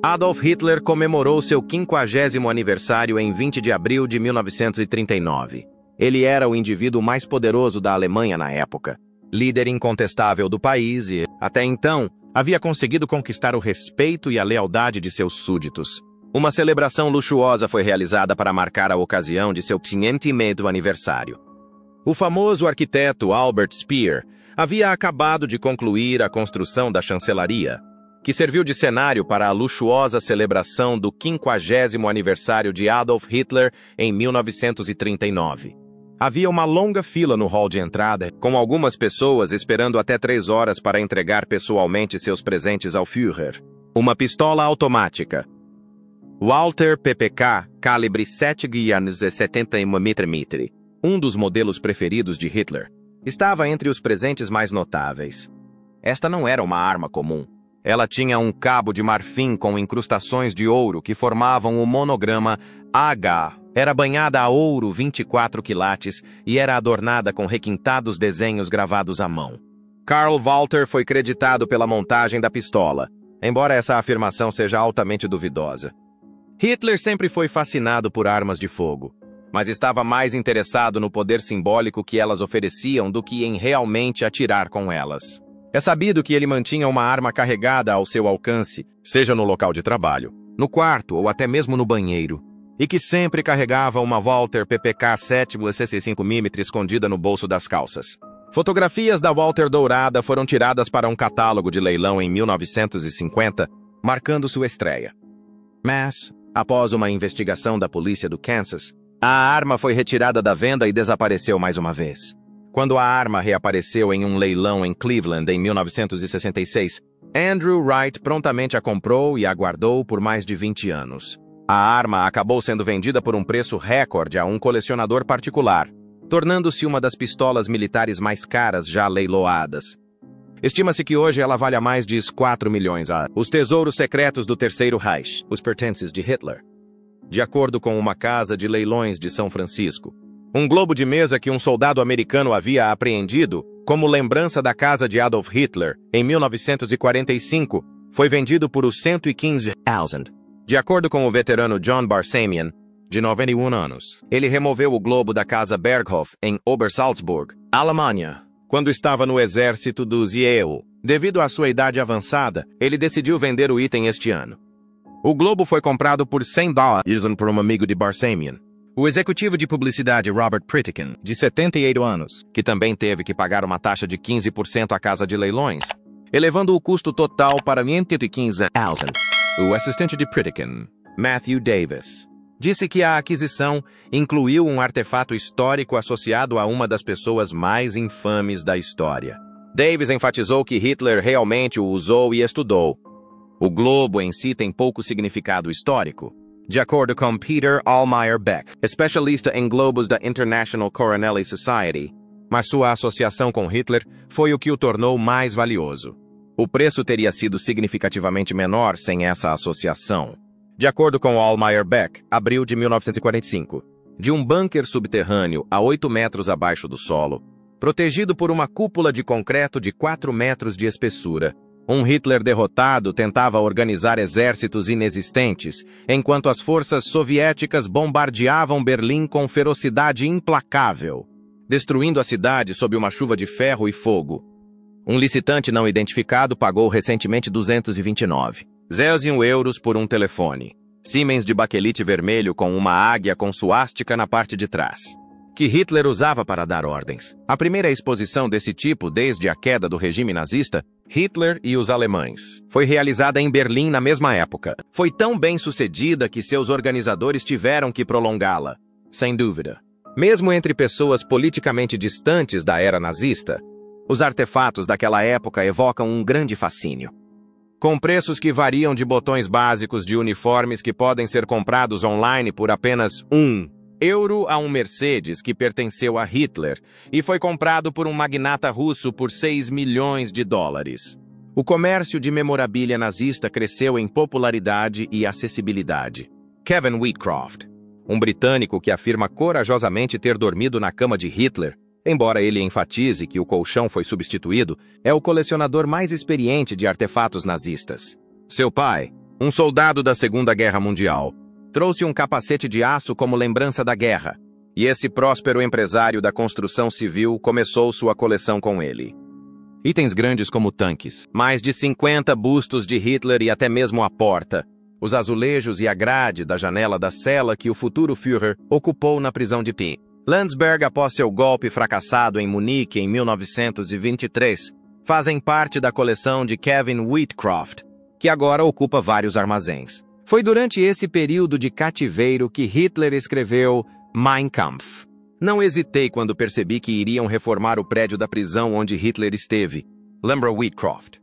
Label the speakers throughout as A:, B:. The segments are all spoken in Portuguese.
A: Adolf Hitler comemorou seu 50º aniversário em 20 de abril de 1939. Ele era o indivíduo mais poderoso da Alemanha na época, líder incontestável do país e, até então, havia conseguido conquistar o respeito e a lealdade de seus súditos. Uma celebração luxuosa foi realizada para marcar a ocasião de seu 500º aniversário. O famoso arquiteto Albert Speer havia acabado de concluir a construção da chancelaria, que serviu de cenário para a luxuosa celebração do 50º aniversário de Adolf Hitler em 1939. Havia uma longa fila no hall de entrada, com algumas pessoas esperando até 3 horas para entregar pessoalmente seus presentes ao Führer. Uma pistola automática Walther PPK calibre 7,70 mm, um dos modelos preferidos de Hitler, estava entre os presentes mais notáveis. Esta não era uma arma comum. Ela tinha um cabo de marfim com incrustações de ouro que formavam o monograma H. Era banhada a ouro 24 quilates e era adornada com requintados desenhos gravados à mão. Karl Walter foi creditado pela montagem da pistola, embora essa afirmação seja altamente duvidosa. Hitler sempre foi fascinado por armas de fogo, mas estava mais interessado no poder simbólico que elas ofereciam do que em realmente atirar com elas. É sabido que ele mantinha uma arma carregada ao seu alcance, seja no local de trabalho, no quarto ou até mesmo no banheiro, e que sempre carregava uma Walther PPK 7,65 mm escondida no bolso das calças. Fotografias da Walther dourada foram tiradas para um catálogo de leilão em 1950, marcando sua estreia. Mas, após uma investigação da polícia do Kansas, a arma foi retirada da venda e desapareceu mais uma vez. Quando a arma reapareceu em um leilão em Cleveland em 1966, Andrew Wright prontamente a comprou e a guardou por mais de 20 anos. A arma acabou sendo vendida por um preço recorde a um colecionador particular, tornando-se uma das pistolas militares mais caras já leiloadas. Estima-se que hoje ela valha mais de 4 milhões a os tesouros secretos do Terceiro Reich, os pertences de Hitler. De acordo com uma casa de leilões de São Francisco, um globo de mesa que um soldado americano havia apreendido, como lembrança da casa de Adolf Hitler, em 1945, foi vendido por os 115.000. De acordo com o veterano John Barsamian, de 91 anos, ele removeu o globo da casa Berghof, em Obersalzburg, Alemanha, quando estava no exército dos IEU. Devido à sua idade avançada, ele decidiu vender o item este ano. O globo foi comprado por $100 por um amigo de Barsamian. O executivo de publicidade Robert Pritikin, de 78 anos, que também teve que pagar uma taxa de 15% à casa de leilões, elevando o custo total para $115,000. O assistente de Pritikin, Matthew Davis, disse que a aquisição incluiu um artefato histórico associado a uma das pessoas mais infames da história. Davis enfatizou que Hitler realmente o usou e estudou. O globo em si tem pouco significado histórico. De acordo com Peter Allmeyer Beck, especialista em globos da International Coronelli Society, mas sua associação com Hitler foi o que o tornou mais valioso. O preço teria sido significativamente menor sem essa associação. De acordo com Allmeyer Beck, abril de 1945, de um bunker subterrâneo a 8 metros abaixo do solo, protegido por uma cúpula de concreto de 4 metros de espessura, um Hitler derrotado tentava organizar exércitos inexistentes, enquanto as forças soviéticas bombardeavam Berlim com ferocidade implacável, destruindo a cidade sob uma chuva de ferro e fogo. Um licitante não identificado pagou recentemente 229 euros por um telefone, Siemens de baquelite vermelho com uma águia com suástica na parte de trás, que Hitler usava para dar ordens. A primeira exposição desse tipo desde a queda do regime nazista, Hitler e os alemães, foi realizada em Berlim na mesma época. Foi tão bem sucedida que seus organizadores tiveram que prolongá-la, sem dúvida. Mesmo entre pessoas politicamente distantes da era nazista, os artefatos daquela época evocam um grande fascínio. Com preços que variam de botões básicos de uniformes que podem ser comprados online por apenas €1 a um Mercedes que pertenceu a Hitler e foi comprado por um magnata russo por $6 milhões. O comércio de memorabilia nazista cresceu em popularidade e acessibilidade. Kevin Wheatcroft, um britânico que afirma corajosamente ter dormido na cama de Hitler, embora ele enfatize que o colchão foi substituído, é o colecionador mais experiente de artefatos nazistas. Seu pai, um soldado da Segunda Guerra Mundial. Trouxe um capacete de aço como lembrança da guerra, e esse próspero empresário da construção civil começou sua coleção com ele. Itens grandes como tanques, mais de 50 bustos de Hitler e até mesmo a porta, os azulejos e a grade da janela da cela que o futuro Führer ocupou na prisão de P. Landsberg após seu golpe fracassado em Munique em 1923, fazem parte da coleção de Kevin Whitcroft, que agora ocupa vários armazéns. Foi durante esse período de cativeiro que Hitler escreveu Mein Kampf. Não hesitei quando percebi que iriam reformar o prédio da prisão onde Hitler esteve. Lembra Whitcroft.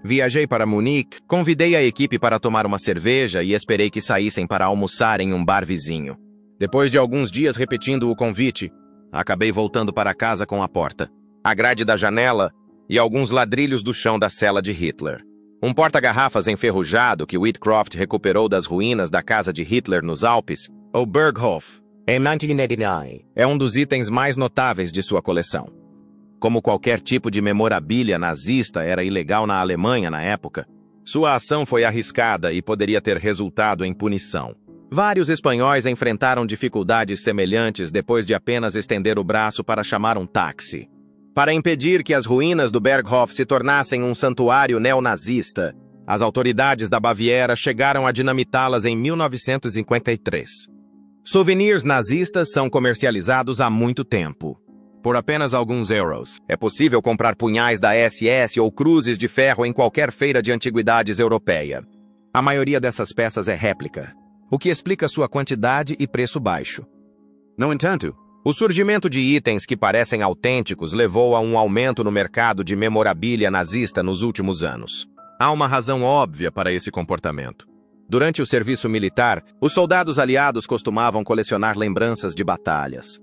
A: Viajei para Munique, convidei a equipe para tomar uma cerveja e esperei que saíssem para almoçar em um bar vizinho. Depois de alguns dias repetindo o convite, acabei voltando para casa com a porta, a grade da janela e alguns ladrilhos do chão da cela de Hitler. Um porta-garrafas enferrujado que Whitcroft recuperou das ruínas da casa de Hitler nos Alpes, o Berghof, em 1989, é um dos itens mais notáveis de sua coleção. Como qualquer tipo de memorabilia nazista era ilegal na Alemanha na época, sua ação foi arriscada e poderia ter resultado em punição. Vários espanhóis enfrentaram dificuldades semelhantes depois de apenas estender o braço para chamar um táxi. Para impedir que as ruínas do Berghof se tornassem um santuário neonazista, as autoridades da Baviera chegaram a dinamitá-las em 1953. Souvenirs nazistas são comercializados há muito tempo. Por apenas alguns euros, é possível comprar punhais da SS ou cruzes de ferro em qualquer feira de antiguidades europeia. A maioria dessas peças é réplica, o que explica sua quantidade e preço baixo. No entanto, o surgimento de itens que parecem autênticos levou a um aumento no mercado de memorabilia nazista nos últimos anos. Há uma razão óbvia para esse comportamento. Durante o serviço militar, os soldados aliados costumavam colecionar lembranças de batalhas.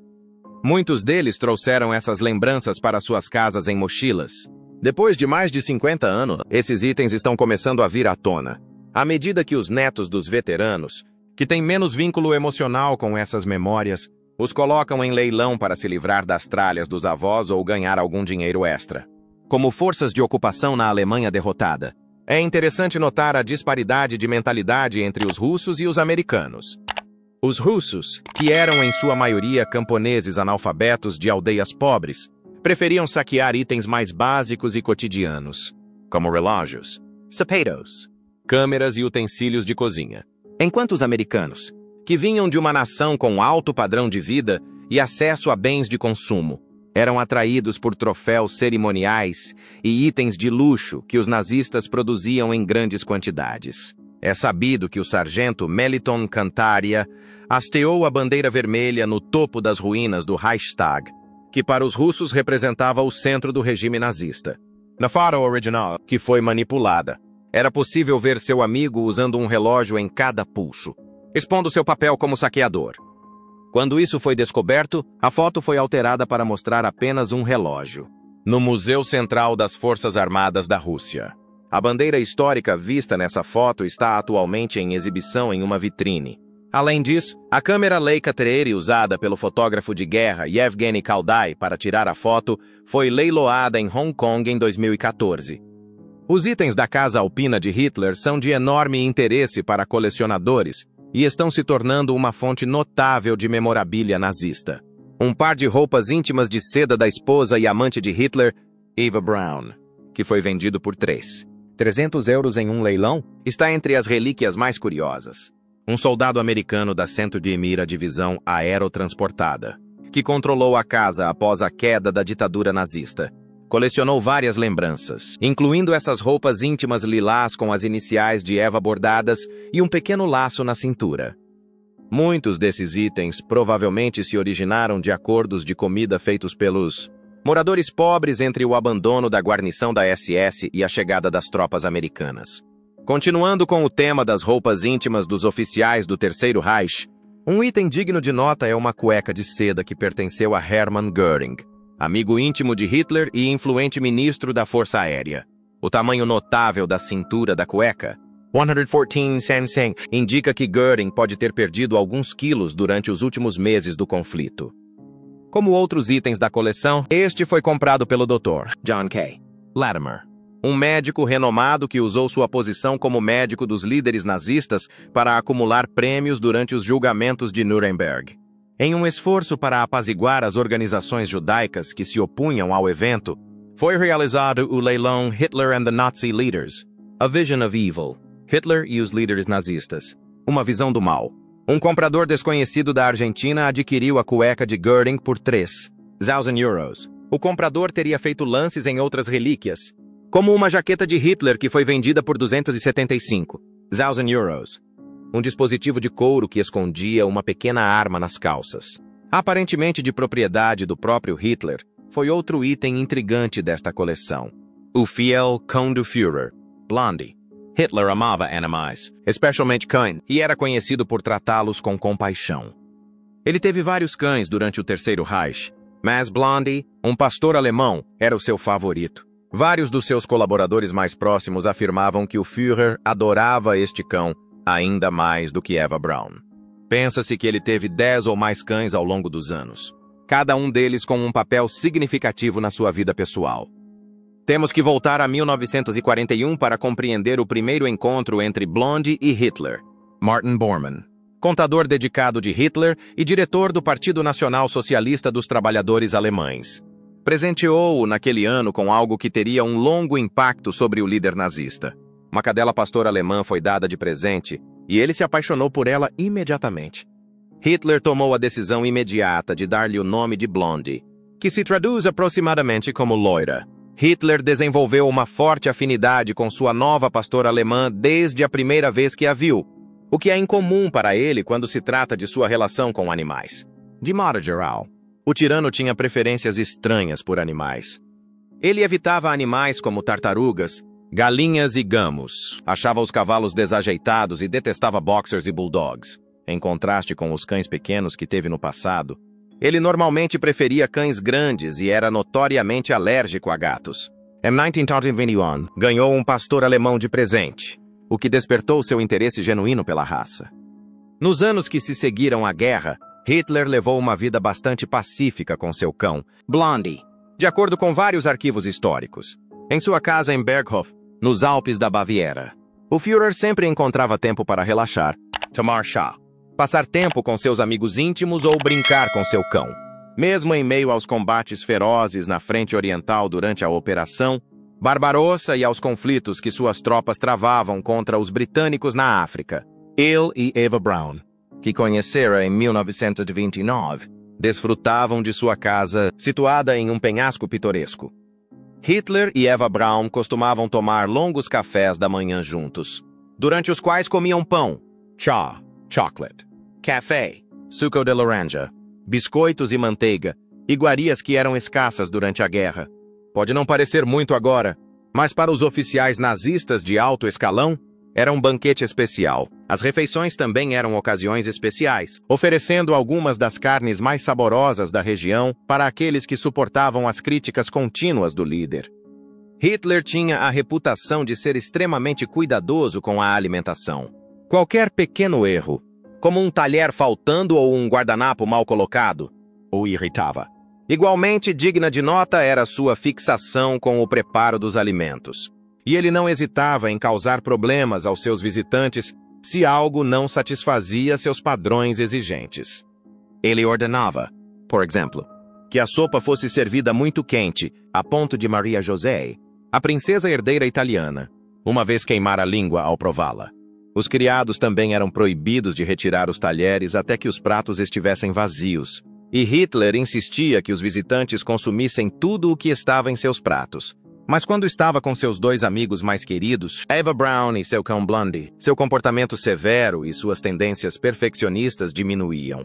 A: Muitos deles trouxeram essas lembranças para suas casas em mochilas. Depois de mais de 50 anos, esses itens estão começando a vir à tona. À medida que os netos dos veteranos, que têm menos vínculo emocional com essas memórias, os colocam em leilão para se livrar das tralhas dos avós ou ganhar algum dinheiro extra. Como forças de ocupação na Alemanha derrotada, é interessante notar a disparidade de mentalidade entre os russos e os americanos. Os russos, que eram em sua maioria camponeses analfabetos de aldeias pobres, preferiam saquear itens mais básicos e cotidianos, como relógios, sapatos, câmeras e utensílios de cozinha. Enquanto os americanos, que vinham de uma nação com alto padrão de vida e acesso a bens de consumo, eram atraídos por troféus cerimoniais e itens de luxo que os nazistas produziam em grandes quantidades. É sabido que o sargento Meliton Cantaria hasteou a bandeira vermelha no topo das ruínas do Reichstag, que para os russos representava o centro do regime nazista. Na foto original, que foi manipulada, era possível ver seu amigo usando um relógio em cada pulso, expondo seu papel como saqueador. Quando isso foi descoberto, a foto foi alterada para mostrar apenas um relógio, no Museu Central das Forças Armadas da Rússia. A bandeira histórica vista nessa foto está atualmente em exibição em uma vitrine. Além disso, a câmera Leica 3 usada pelo fotógrafo de guerra Yevgeny Kaldai para tirar a foto foi leiloada em Hong Kong em 2014. Os itens da casa alpina de Hitler são de enorme interesse para colecionadores e estão se tornando uma fonte notável de memorabilia nazista. Um par de roupas íntimas de seda da esposa e amante de Hitler, Eva Braun, que foi vendido por 300 euros em um leilão, está entre as relíquias mais curiosas. Um soldado americano da 101ª Divisão Aerotransportada, que controlou a casa após a queda da ditadura nazista, colecionou várias lembranças, incluindo essas roupas íntimas lilás com as iniciais de Eva bordadas e um pequeno laço na cintura. Muitos desses itens provavelmente se originaram de acordos de comida feitos pelos moradores pobres entre o abandono da guarnição da SS e a chegada das tropas americanas. Continuando com o tema das roupas íntimas dos oficiais do Terceiro Reich, um item digno de nota é uma cueca de seda que pertenceu a Hermann Göring, amigo íntimo de Hitler e influente ministro da Força Aérea. O tamanho notável da cintura da cueca, 114 cm, indica que Göring pode ter perdido alguns quilos durante os últimos meses do conflito. Como outros itens da coleção, este foi comprado pelo Dr. John K. Latimer. um médico renomado que usou sua posição como médico dos líderes nazistas para acumular prêmios durante os julgamentos de Nuremberg. Em um esforço para apaziguar as organizações judaicas que se opunham ao evento, foi realizado o leilão Hitler and the Nazi Leaders, A Vision of Evil, Hitler e os líderes nazistas, uma visão do mal. Um comprador desconhecido da Argentina adquiriu a cueca de Göring por 3.000 euros. O comprador teria feito lances em outras relíquias, como uma jaqueta de Hitler que foi vendida por 275.000 euros. Um dispositivo de couro que escondia uma pequena arma nas calças. Aparentemente de propriedade do próprio Hitler, foi outro item intrigante desta coleção. O fiel cão do Führer, Blondie. Hitler amava animais, especialmente cães, e era conhecido por tratá-los com compaixão. Ele teve vários cães durante o Terceiro Reich, mas Blondie, um pastor alemão, era o seu favorito. Vários dos seus colaboradores mais próximos afirmavam que o Führer adorava este cão ainda mais do que Eva Braun. Pensa-se que ele teve 10 ou mais cães ao longo dos anos, cada um deles com um papel significativo na sua vida pessoal. Temos que voltar a 1941 para compreender o primeiro encontro entre Blondie e Hitler. Martin Bormann, contador dedicado de Hitler e diretor do Partido Nacional Socialista dos Trabalhadores Alemães, presenteou-o naquele ano com algo que teria um longo impacto sobre o líder nazista. Uma cadela pastor alemã foi dada de presente e ele se apaixonou por ela imediatamente. Hitler tomou a decisão imediata de dar-lhe o nome de Blondie, que se traduz aproximadamente como loira. Hitler desenvolveu uma forte afinidade com sua nova pastora alemã desde a primeira vez que a viu, o que é incomum para ele quando se trata de sua relação com animais. De modo geral, o tirano tinha preferências estranhas por animais. Ele evitava animais como tartarugas, galinhas e gamos, achava os cavalos desajeitados e detestava boxers e bulldogs. Em contraste com os cães pequenos que teve no passado, ele normalmente preferia cães grandes e era notoriamente alérgico a gatos. Em 1921, ganhou um pastor alemão de presente, o que despertou seu interesse genuíno pela raça. Nos anos que se seguiram à guerra, Hitler levou uma vida bastante pacífica com seu cão, Blondie, de acordo com vários arquivos históricos. Em sua casa em Berghof, nos Alpes da Baviera, o Führer sempre encontrava tempo para relaxar, tomar chá, passar tempo com seus amigos íntimos ou brincar com seu cão. Mesmo em meio aos combates ferozes na frente oriental durante a Operação Barbarossa e aos conflitos que suas tropas travavam contra os britânicos na África, ele e Eva Braun, que conhecera em 1929, desfrutavam de sua casa situada em um penhasco pitoresco. Hitler e Eva Braun costumavam tomar longos cafés da manhã juntos, durante os quais comiam pão, chá, chocolate, café, suco de laranja, biscoitos e manteiga, iguarias que eram escassas durante a guerra. Pode não parecer muito agora, mas para os oficiais nazistas de alto escalão, era um banquete especial. As refeições também eram ocasiões especiais, oferecendo algumas das carnes mais saborosas da região para aqueles que suportavam as críticas contínuas do líder. Hitler tinha a reputação de ser extremamente cuidadoso com a alimentação. Qualquer pequeno erro, como um talher faltando ou um guardanapo mal colocado, o irritava. Igualmente digna de nota era sua fixação com o preparo dos alimentos. E ele não hesitava em causar problemas aos seus visitantes se algo não satisfazia seus padrões exigentes. Ele ordenava, por exemplo, que a sopa fosse servida muito quente, a ponto de Maria José, a princesa herdeira italiana, uma vez queimar a língua ao prová-la. Os criados também eram proibidos de retirar os talheres até que os pratos estivessem vazios, e Hitler insistia que os visitantes consumissem tudo o que estava em seus pratos. Mas quando estava com seus dois amigos mais queridos, Eva Braun e seu cão Blondie, seu comportamento severo e suas tendências perfeccionistas diminuíam.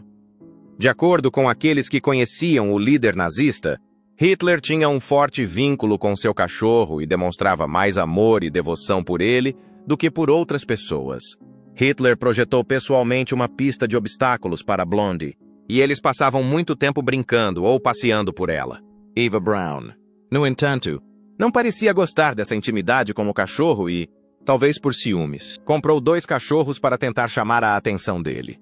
A: De acordo com aqueles que conheciam o líder nazista, Hitler tinha um forte vínculo com seu cachorro e demonstrava mais amor e devoção por ele do que por outras pessoas. Hitler projetou pessoalmente uma pista de obstáculos para Blondie, e eles passavam muito tempo brincando ou passeando por ela. Eva Braun, no entanto, não parecia gostar dessa intimidade com o cachorro e, talvez por ciúmes, comprou 2 cachorros para tentar chamar a atenção dele.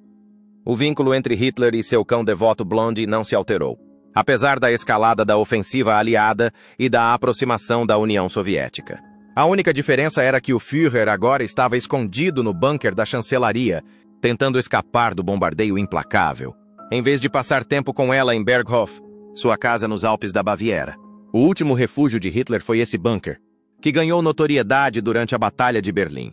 A: O vínculo entre Hitler e seu cão devoto Blondie não se alterou, apesar da escalada da ofensiva aliada e da aproximação da União Soviética. A única diferença era que o Führer agora estava escondido no bunker da chancelaria, tentando escapar do bombardeio implacável, em vez de passar tempo com ela em Berghof, sua casa nos Alpes da Baviera. O último refúgio de Hitler foi esse bunker, que ganhou notoriedade durante a Batalha de Berlim.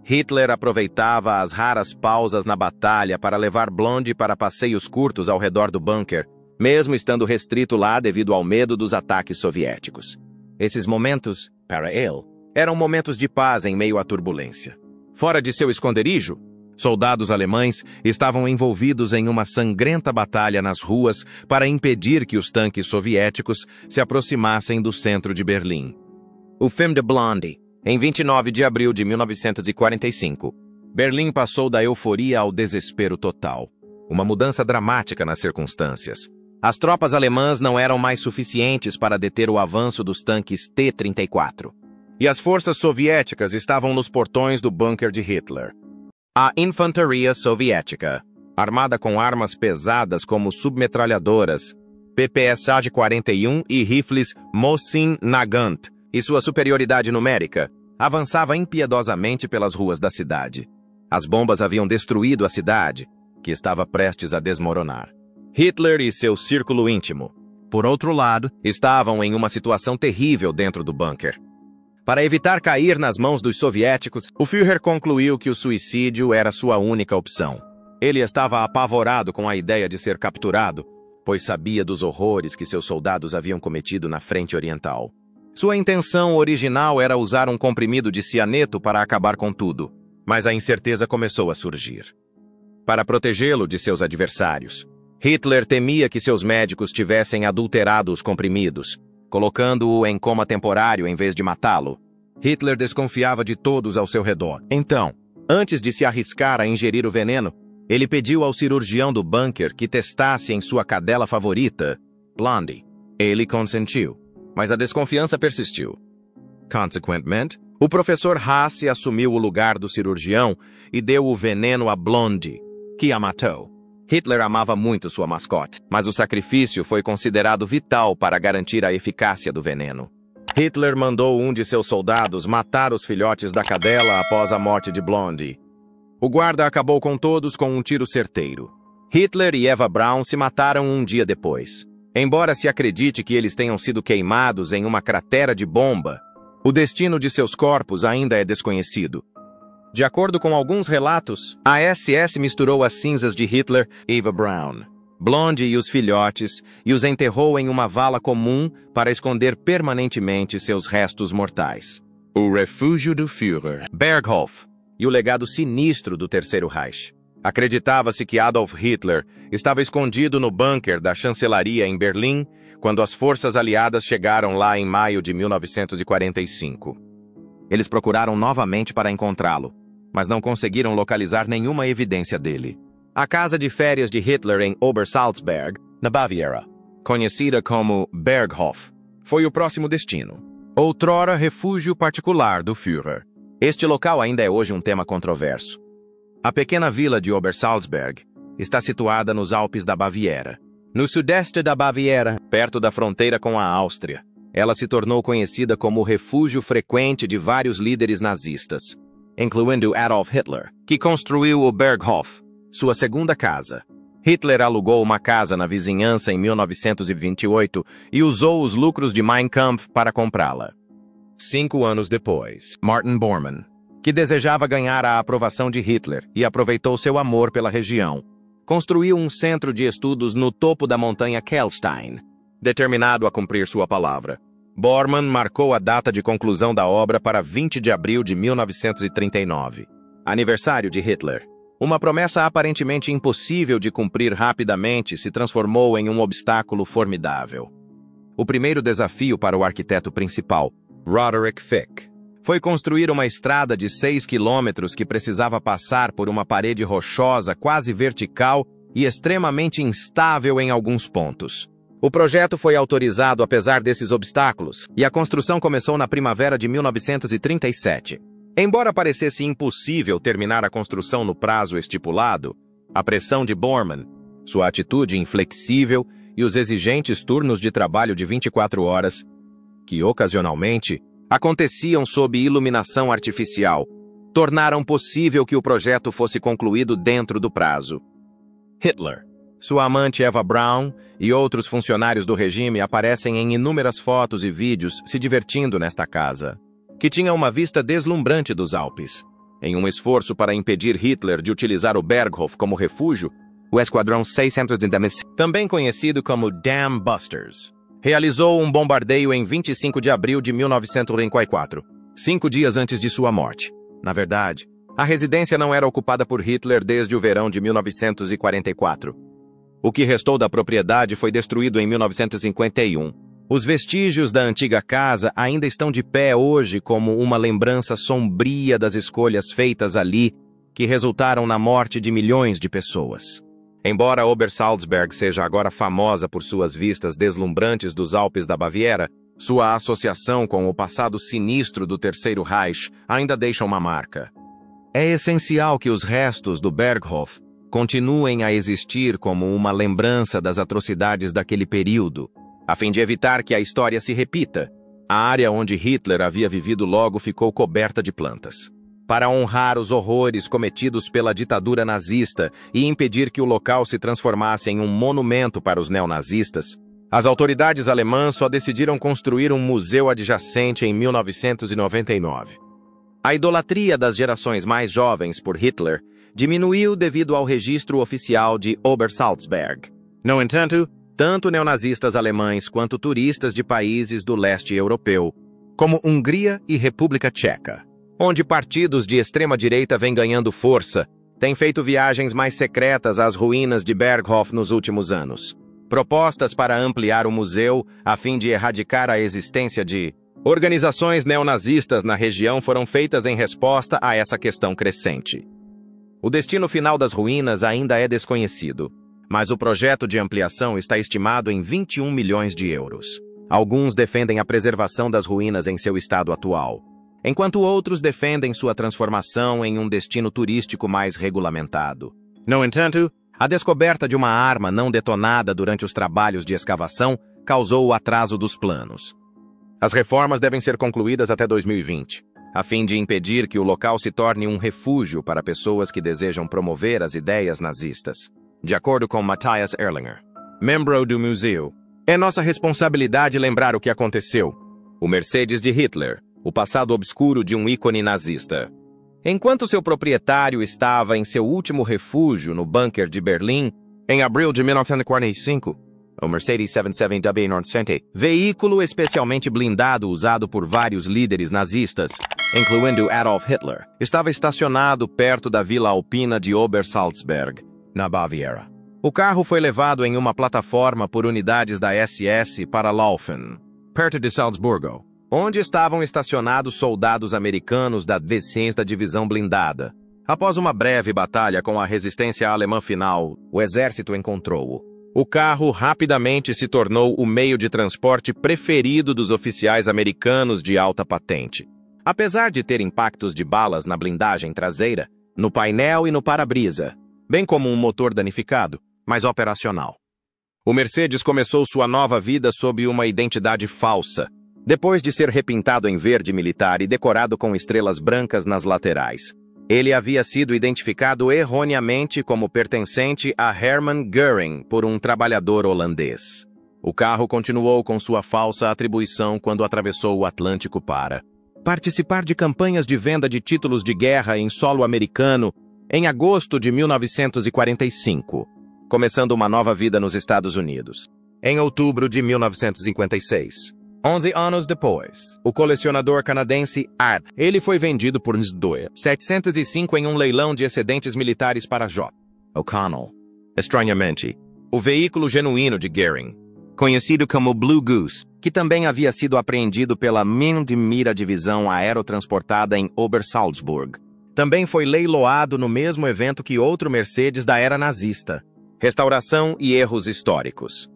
A: Hitler aproveitava as raras pausas na batalha para levar Blondie para passeios curtos ao redor do bunker, mesmo estando restrito lá devido ao medo dos ataques soviéticos. Esses momentos, para ele, eram momentos de paz em meio à turbulência. Fora de seu esconderijo, soldados alemães estavam envolvidos em uma sangrenta batalha nas ruas para impedir que os tanques soviéticos se aproximassem do centro de Berlim. O filme de Blondie, em 29 de abril de 1945. Berlim passou da euforia ao desespero total. Uma mudança dramática nas circunstâncias. As tropas alemãs não eram mais suficientes para deter o avanço dos tanques T-34. E as forças soviéticas estavam nos portões do bunker de Hitler. A infantaria soviética, armada com armas pesadas como submetralhadoras, PPSA-41 e rifles Mosin Nagant, e sua superioridade numérica, avançava impiedosamente pelas ruas da cidade. As bombas haviam destruído a cidade, que estava prestes a desmoronar. Hitler e seu círculo íntimo, por outro lado, estavam em uma situação terrível dentro do bunker. Para evitar cair nas mãos dos soviéticos, o Führer concluiu que o suicídio era sua única opção. Ele estava apavorado com a ideia de ser capturado, pois sabia dos horrores que seus soldados haviam cometido na frente oriental. Sua intenção original era usar um comprimido de cianeto para acabar com tudo, mas a incerteza começou a surgir. Para protegê-lo de seus adversários, Hitler temia que seus médicos tivessem adulterado os comprimidos, colocando-o em coma temporário em vez de matá-lo. Hitler desconfiava de todos ao seu redor. Então, antes de se arriscar a ingerir o veneno, ele pediu ao cirurgião do bunker que testasse em sua cadela favorita, Blondie. Ele consentiu, mas a desconfiança persistiu. Consequentemente, o professor Haas assumiu o lugar do cirurgião e deu o veneno a Blondie, que a matou. Hitler amava muito sua mascote, mas o sacrifício foi considerado vital para garantir a eficácia do veneno. Hitler mandou um de seus soldados matar os filhotes da cadela após a morte de Blondie. O guarda acabou com todos com um tiro certeiro. Hitler e Eva Braun se mataram um dia depois. Embora se acredite que eles tenham sido queimados em uma cratera de bomba, o destino de seus corpos ainda é desconhecido. De acordo com alguns relatos, a SS misturou as cinzas de Hitler e Eva Braun, Blondie e os filhotes e os enterrou em uma vala comum para esconder permanentemente seus restos mortais. O refúgio do Führer, Berghof, e o legado sinistro do Terceiro Reich. Acreditava-se que Adolf Hitler estava escondido no bunker da chancelaria em Berlim quando as forças aliadas chegaram lá em maio de 1945. Eles procuraram novamente para encontrá-lo, mas não conseguiram localizar nenhuma evidência dele. A casa de férias de Hitler em Obersalzberg, na Baviera, conhecida como Berghof, foi o próximo destino. Outrora refúgio particular do Führer. Este local ainda é hoje um tema controverso. A pequena vila de Obersalzberg está situada nos Alpes da Baviera. No sudeste da Baviera, perto da fronteira com a Áustria, ela se tornou conhecida como o refúgio frequente de vários líderes nazistas, incluindo Adolf Hitler, que construiu o Berghof, sua segunda casa. Hitler alugou uma casa na vizinhança em 1928 e usou os lucros de Mein Kampf para comprá-la. 5 anos depois, Martin Bormann, que desejava ganhar a aprovação de Hitler e aproveitou seu amor pela região, construiu um centro de estudos no topo da montanha Kelstein. Determinado a cumprir sua palavra, Bormann marcou a data de conclusão da obra para 20 de abril de 1939, aniversário de Hitler. Uma promessa aparentemente impossível de cumprir rapidamente se transformou em um obstáculo formidável. O primeiro desafio para o arquiteto principal, Roderick Fick, foi construir uma estrada de 6 quilômetros que precisava passar por uma parede rochosa quase vertical e extremamente instável em alguns pontos. O projeto foi autorizado apesar desses obstáculos, e a construção começou na primavera de 1937. Embora parecesse impossível terminar a construção no prazo estipulado, a pressão de Bormann, sua atitude inflexível e os exigentes turnos de trabalho de 24 horas, que ocasionalmente aconteciam sob iluminação artificial, tornaram possível que o projeto fosse concluído dentro do prazo. Hitler, sua amante Eva Braun e outros funcionários do regime aparecem em inúmeras fotos e vídeos se divertindo nesta casa, que tinha uma vista deslumbrante dos Alpes. Em um esforço para impedir Hitler de utilizar o Berghof como refúgio, o Esquadrão 610, também conhecido como Dam Busters, realizou um bombardeio em 25 de abril de 1944, 5 dias antes de sua morte. Na verdade, a residência não era ocupada por Hitler desde o verão de 1944. O que restou da propriedade foi destruído em 1951. Os vestígios da antiga casa ainda estão de pé hoje como uma lembrança sombria das escolhas feitas ali, que resultaram na morte de milhões de pessoas. Embora Obersalzberg seja agora famosa por suas vistas deslumbrantes dos Alpes da Baviera, sua associação com o passado sinistro do Terceiro Reich ainda deixa uma marca. É essencial que os restos do Berghof continuem a existir como uma lembrança das atrocidades daquele período, a fim de evitar que a história se repita. A área onde Hitler havia vivido logo ficou coberta de plantas. Para honrar os horrores cometidos pela ditadura nazista e impedir que o local se transformasse em um monumento para os neonazistas, as autoridades alemãs só decidiram construir um museu adjacente em 1999. A idolatria das gerações mais jovens por Hitler diminuiu devido ao registro oficial de Obersalzberg. No entanto, tanto neonazistas alemães quanto turistas de países do leste europeu, como Hungria e República Tcheca, onde partidos de extrema-direita vêm ganhando força, têm feito viagens mais secretas às ruínas de Berghof nos últimos anos. Propostas para ampliar o museu a fim de erradicar a existência de organizações neonazistas na região foram feitas em resposta a essa questão crescente. O destino final das ruínas ainda é desconhecido, mas o projeto de ampliação está estimado em 21 milhões de euros. Alguns defendem a preservação das ruínas em seu estado atual, enquanto outros defendem sua transformação em um destino turístico mais regulamentado. No entanto, a descoberta de uma arma não detonada durante os trabalhos de escavação causou o atraso dos planos. As reformas devem ser concluídas até 2020, a fim de impedir que o local se torne um refúgio para pessoas que desejam promover as ideias nazistas. De acordo com Matthias Erlinger, membro do museu, é nossa responsabilidade lembrar o que aconteceu. O Mercedes de Hitler, o passado obscuro de um ícone nazista. Enquanto seu proprietário estava em seu último refúgio no bunker de Berlim, em abril de 1945, o Mercedes 77W900, veículo especialmente blindado usado por vários líderes nazistas, incluindo Adolf Hitler, estava estacionado perto da vila alpina de Obersalzberg, na Baviera. O carro foi levado em uma plataforma por unidades da SS para Laufen, perto de Salzburgo, onde estavam estacionados soldados americanos da 20ª Divisão Blindada. Após uma breve batalha com a resistência alemã final, o exército encontrou-o. O carro rapidamente se tornou o meio de transporte preferido dos oficiais americanos de alta patente. Apesar de ter impactos de balas na blindagem traseira, no painel e no para-brisa, bem como um motor danificado, mas operacional. O Mercedes começou sua nova vida sob uma identidade falsa, depois de ser repintado em verde militar e decorado com estrelas brancas nas laterais. Ele havia sido identificado erroneamente como pertencente a Hermann Göring por um trabalhador holandês. O carro continuou com sua falsa atribuição quando atravessou o Atlântico para participar de campanhas de venda de títulos de guerra em solo americano em agosto de 1945, começando uma nova vida nos Estados Unidos. Em outubro de 1956, 11 anos depois, o colecionador canadense ele foi vendido por $705 em um leilão de excedentes militares para J. O'Connell. Estranhamente, o veículo genuíno de Göring, conhecido como Blue Goose, que também havia sido apreendido pela Mira Divisão Aerotransportada em Obersalzburg, também foi leiloado no mesmo evento que outro Mercedes da era nazista. Restauração e erros históricos.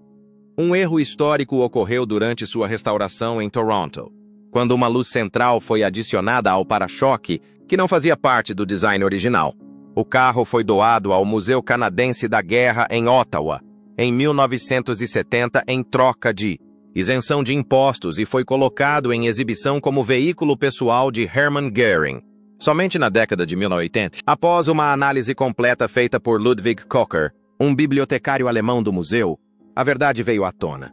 A: Um erro histórico ocorreu durante sua restauração em Toronto, quando uma luz central foi adicionada ao para-choque que não fazia parte do design original. O carro foi doado ao Museu Canadense da Guerra em Ottawa, em 1970, em troca de isenção de impostos e foi colocado em exibição como veículo pessoal de Hermann Göring. Somente na década de 1980, após uma análise completa feita por Ludwig Kocher, um bibliotecário alemão do museu, a verdade veio à tona.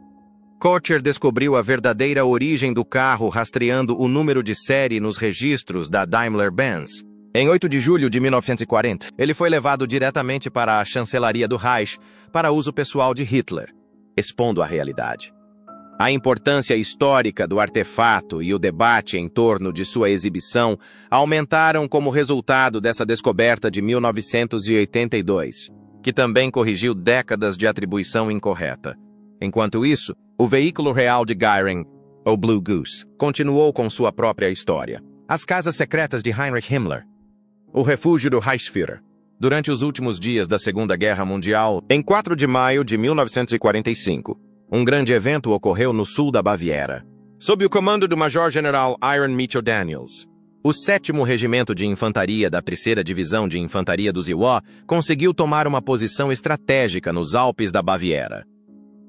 A: Kocher descobriu a verdadeira origem do carro rastreando o número de série nos registros da Daimler-Benz. Em 8 de julho de 1940, ele foi levado diretamente para a chancelaria do Reich para uso pessoal de Hitler, expondo a realidade. A importância histórica do artefato e o debate em torno de sua exibição aumentaram como resultado dessa descoberta de 1982, que também corrigiu décadas de atribuição incorreta. Enquanto isso, o veículo real de Göring, o Blue Goose, continuou com sua própria história. As casas secretas de Heinrich Himmler. O refúgio do Reichsführer. Durante os últimos dias da Segunda Guerra Mundial, em 4 de maio de 1945, um grande evento ocorreu no sul da Baviera, sob o comando do Major-General Iron Mitchell Daniels. O 7º Regimento de Infantaria da 3ª Divisão de Infantaria dos Iwo conseguiu tomar uma posição estratégica nos Alpes da Baviera.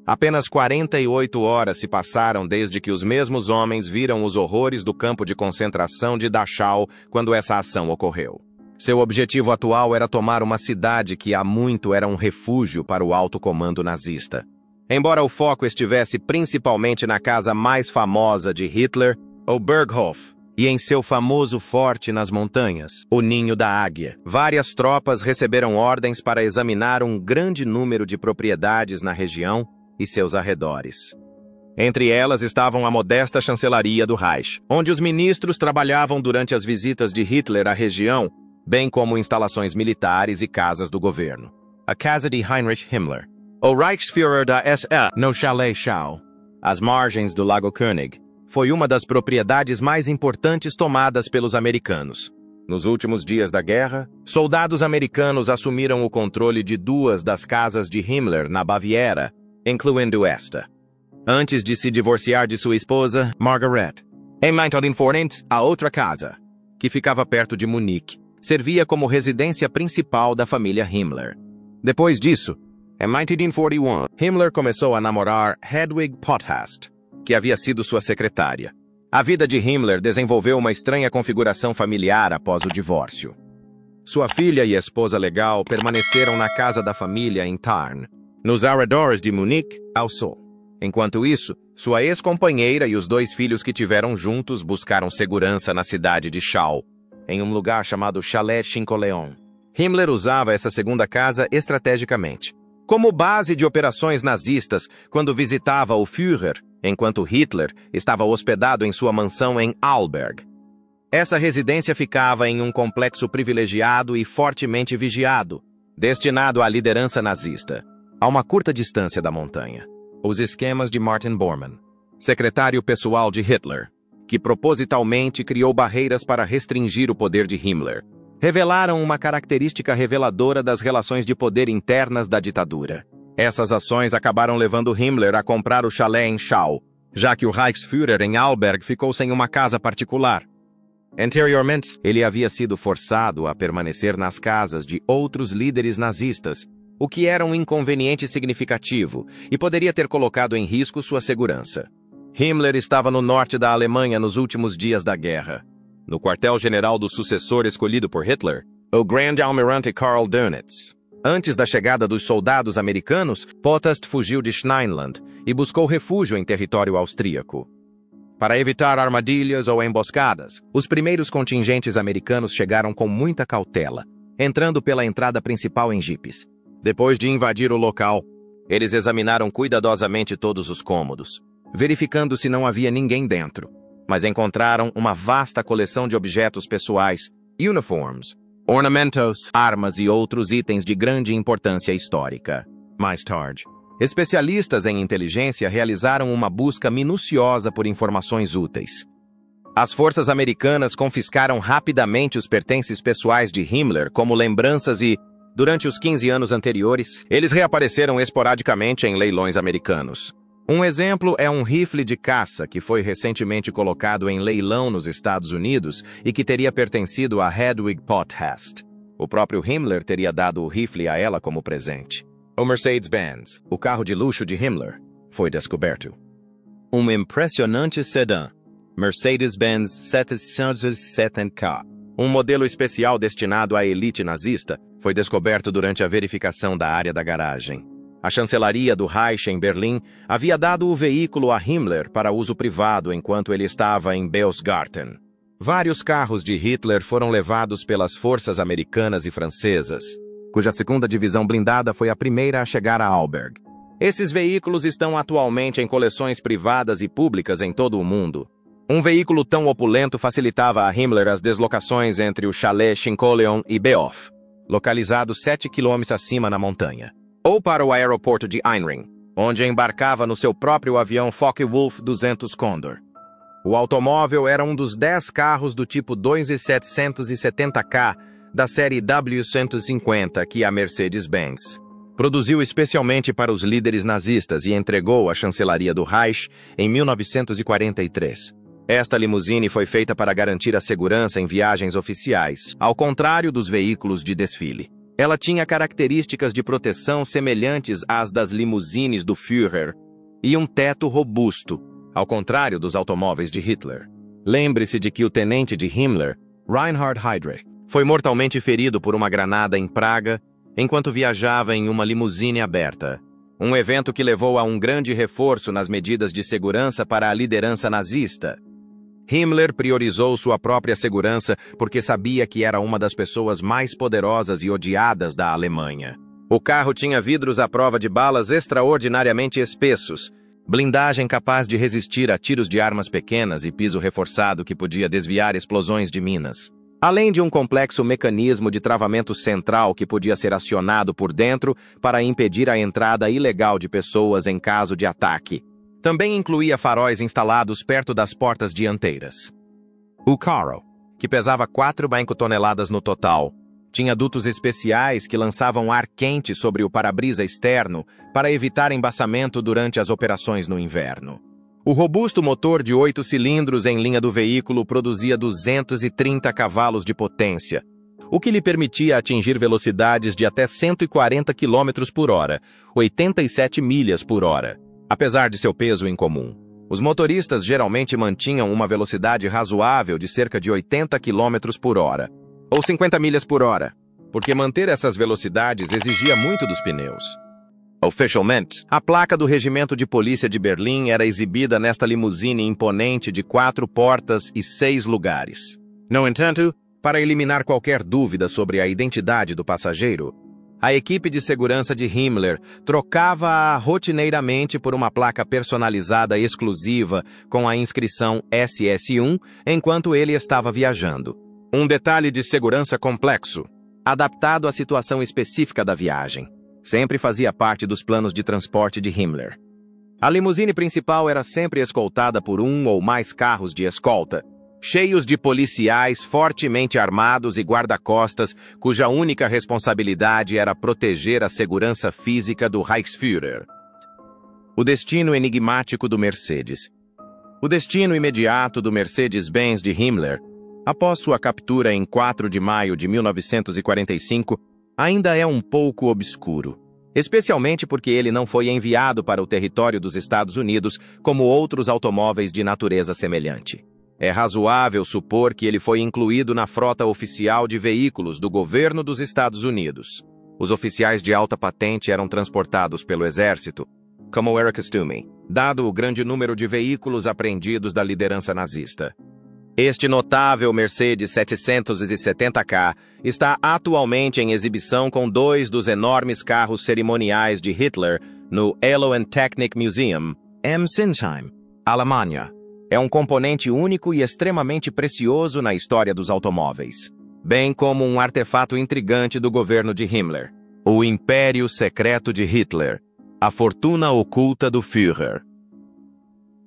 A: Apenas 48 horas se passaram desde que os mesmos homens viram os horrores do campo de concentração de Dachau quando essa ação ocorreu. Seu objetivo atual era tomar uma cidade que há muito era um refúgio para o alto comando nazista. Embora o foco estivesse principalmente na casa mais famosa de Hitler, o Berghof, e em seu famoso forte nas montanhas, o Ninho da Águia, várias tropas receberam ordens para examinar um grande número de propriedades na região e seus arredores. Entre elas estavam a modesta chancelaria do Reich, onde os ministros trabalhavam durante as visitas de Hitler à região, bem como instalações militares e casas do governo. A casa de Heinrich Himmler. O Reichsführer da SE, no Chalet Schau, às margens do Lago König, foi uma das propriedades mais importantes tomadas pelos americanos. Nos últimos dias da guerra, soldados americanos assumiram o controle de 2 das casas de Himmler na Baviera, incluindo esta. Antes de se divorciar de sua esposa, Margaret. Em 1940, a outra casa, que ficava perto de Munique, servia como residência principal da família Himmler. Depois disso, em 1941, Himmler começou a namorar Hedwig Potthast, que havia sido sua secretária. A vida de Himmler desenvolveu uma estranha configuração familiar após o divórcio. Sua filha e esposa legal permaneceram na casa da família em Tarn, nos arredores de Munique, ao sul. Enquanto isso, sua ex-companheira e os 2 filhos que tiveram juntos buscaram segurança na cidade de Schau, em um lugar chamado Chalet Chincoleon. Himmler usava essa segunda casa estrategicamente, como base de operações nazistas quando visitava o Führer, enquanto Hitler estava hospedado em sua mansão em Arlberg. Essa residência ficava em um complexo privilegiado e fortemente vigiado, destinado à liderança nazista, a uma curta distância da montanha. Os esquemas de Martin Bormann, secretário pessoal de Hitler, que propositalmente criou barreiras para restringir o poder de Himmler, revelaram uma característica reveladora das relações de poder internas da ditadura. Essas ações acabaram levando Himmler a comprar o chalé em Schau, já que o Reichsführer em Arlberg ficou sem uma casa particular. Anteriormente, ele havia sido forçado a permanecer nas casas de outros líderes nazistas, o que era um inconveniente significativo e poderia ter colocado em risco sua segurança. Himmler estava no norte da Alemanha nos últimos dias da guerra, no quartel-general do sucessor escolhido por Hitler, o Grande Almirante Karl Dönitz. Antes da chegada dos soldados americanos, Potthast fugiu de Schneinland e buscou refúgio em território austríaco. Para evitar armadilhas ou emboscadas, os primeiros contingentes americanos chegaram com muita cautela, entrando pela entrada principal em jipes. Depois de invadir o local, eles examinaram cuidadosamente todos os cômodos, verificando se não havia ninguém dentro, mas encontraram uma vasta coleção de objetos pessoais, uniformes, ornamentos, armas e outros itens de grande importância histórica. Mais tarde, especialistas em inteligência realizaram uma busca minuciosa por informações úteis. As forças americanas confiscaram rapidamente os pertences pessoais de Himmler como lembranças e, durante os 15 anos anteriores, eles reapareceram esporadicamente em leilões americanos. Um exemplo é um rifle de caça que foi recentemente colocado em leilão nos Estados Unidos e que teria pertencido a Hedwig Potthast. O próprio Himmler teria dado o rifle a ela como presente. O Mercedes-Benz, o carro de luxo de Himmler, foi descoberto. um impressionante sedã, Mercedes-Benz 770K. Um modelo especial destinado à elite nazista foi descoberto durante a verificação da área da garagem. A chancelaria do Reich em Berlim havia dado o veículo a Himmler para uso privado enquanto ele estava em Berchtesgaden. Vários carros de Hitler foram levados pelas forças americanas e francesas, cuja segunda divisão blindada foi a primeira a chegar a Auberg. Esses veículos estão atualmente em coleções privadas e públicas em todo o mundo. Um veículo tão opulento facilitava a Himmler as deslocações entre o Chalé Chincoleon e Beof, localizado 7 quilômetros acima na montanha, ou para o aeroporto de Einring, onde embarcava no seu próprio avião Focke-Wulf 200 Condor. O automóvel era um dos 10 carros do tipo 2770K da série W150 que a Mercedes-Benz produziu especialmente para os líderes nazistas e entregou à chancelaria do Reich em 1943. Esta limusine foi feita para garantir a segurança em viagens oficiais, ao contrário dos veículos de desfile. Ela tinha características de proteção semelhantes às das limusines do Führer e um teto robusto, ao contrário dos automóveis de Hitler. Lembre-se de que o tenente de Himmler, Reinhard Heydrich, foi mortalmente ferido por uma granada em Praga enquanto viajava em uma limusine aberta. Um evento que levou a um grande reforço nas medidas de segurança para a liderança nazista. Himmler priorizou sua própria segurança porque sabia que era uma das pessoas mais poderosas e odiadas da Alemanha. O carro tinha vidros à prova de balas extraordinariamente espessos, blindagem capaz de resistir a tiros de armas pequenas e piso reforçado que podia desviar explosões de minas. Além de um complexo mecanismo de travamento central que podia ser acionado por dentro para impedir a entrada ilegal de pessoas em caso de ataque. Também incluía faróis instalados perto das portas dianteiras. O carro, que pesava 4,5 toneladas no total, tinha dutos especiais que lançavam ar quente sobre o para-brisa externo para evitar embaçamento durante as operações no inverno. O robusto motor de 8 cilindros em linha do veículo produzia 230 cavalos de potência, o que lhe permitia atingir velocidades de até 140 km por hora, 87 milhas por hora. Apesar de seu peso incomum, os motoristas geralmente mantinham uma velocidade razoável de cerca de 80 km por hora, ou 50 milhas por hora, porque manter essas velocidades exigia muito dos pneus. Oficialmente, a placa do Regimento de Polícia de Berlim era exibida nesta limusine imponente de 4 portas e 6 lugares. No entanto, para eliminar qualquer dúvida sobre a identidade do passageiro, a equipe de segurança de Himmler trocava-a rotineiramente por uma placa personalizada exclusiva com a inscrição SS1 enquanto ele estava viajando. Um detalhe de segurança complexo, adaptado à situação específica da viagem, sempre fazia parte dos planos de transporte de Himmler. A limusine principal era sempre escoltada por um ou mais carros de escolta, cheios de policiais fortemente armados e guarda-costas, cuja única responsabilidade era proteger a segurança física do Reichsführer. O destino enigmático do Mercedes. O destino imediato do Mercedes-Benz de Himmler, após sua captura em 4 de maio de 1945, ainda é um pouco obscuro, especialmente porque ele não foi enviado para o território dos Estados Unidos como outros automóveis de natureza semelhante. É razoável supor que ele foi incluído na frota oficial de veículos do governo dos Estados Unidos. Os oficiais de alta patente eram transportados pelo exército, como era costume, dado o grande número de veículos apreendidos da liderança nazista. Este notável Mercedes 770K está atualmente em exibição com 2 dos enormes carros cerimoniais de Hitler no Elo and Technik Museum, em Sinsheim, Alemanha. É um componente único e extremamente precioso na história dos automóveis, bem como um artefato intrigante do governo de Himmler, o Império Secreto de Hitler, a fortuna oculta do Führer.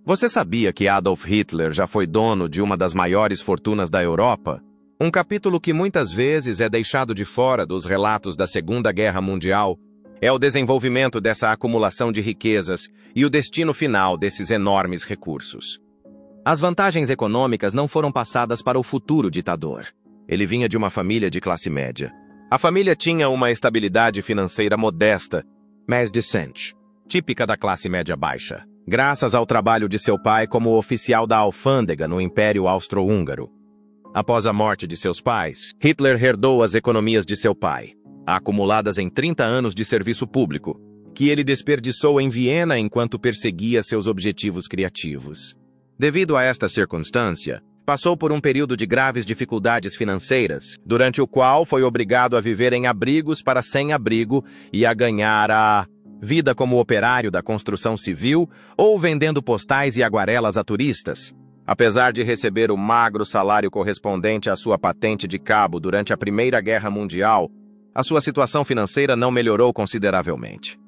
A: Você sabia que Adolf Hitler já foi dono de uma das maiores fortunas da Europa? Um capítulo que muitas vezes é deixado de fora dos relatos da Segunda Guerra Mundial é o desenvolvimento dessa acumulação de riquezas e o destino final desses enormes recursos. As vantagens econômicas não foram passadas para o futuro ditador. Ele vinha de uma família de classe média. A família tinha uma estabilidade financeira modesta, mas decente, típica da classe média baixa. graças ao trabalho de seu pai como oficial da alfândega no Império Austro-Húngaro. Após a morte de seus pais, Hitler herdou as economias de seu pai, acumuladas em 30 anos de serviço público, que ele desperdiçou em Viena enquanto perseguia seus objetivos criativos. Devido a esta circunstância, passou por um período de graves dificuldades financeiras, durante o qual foi obrigado a viver em abrigos para sem-abrigo e a ganhar a vida como operário da construção civil ou vendendo postais e aguarelas a turistas. Apesar de receber o magro salário correspondente à sua patente de cabo durante a Primeira Guerra Mundial, a sua situação financeira não melhorou consideravelmente.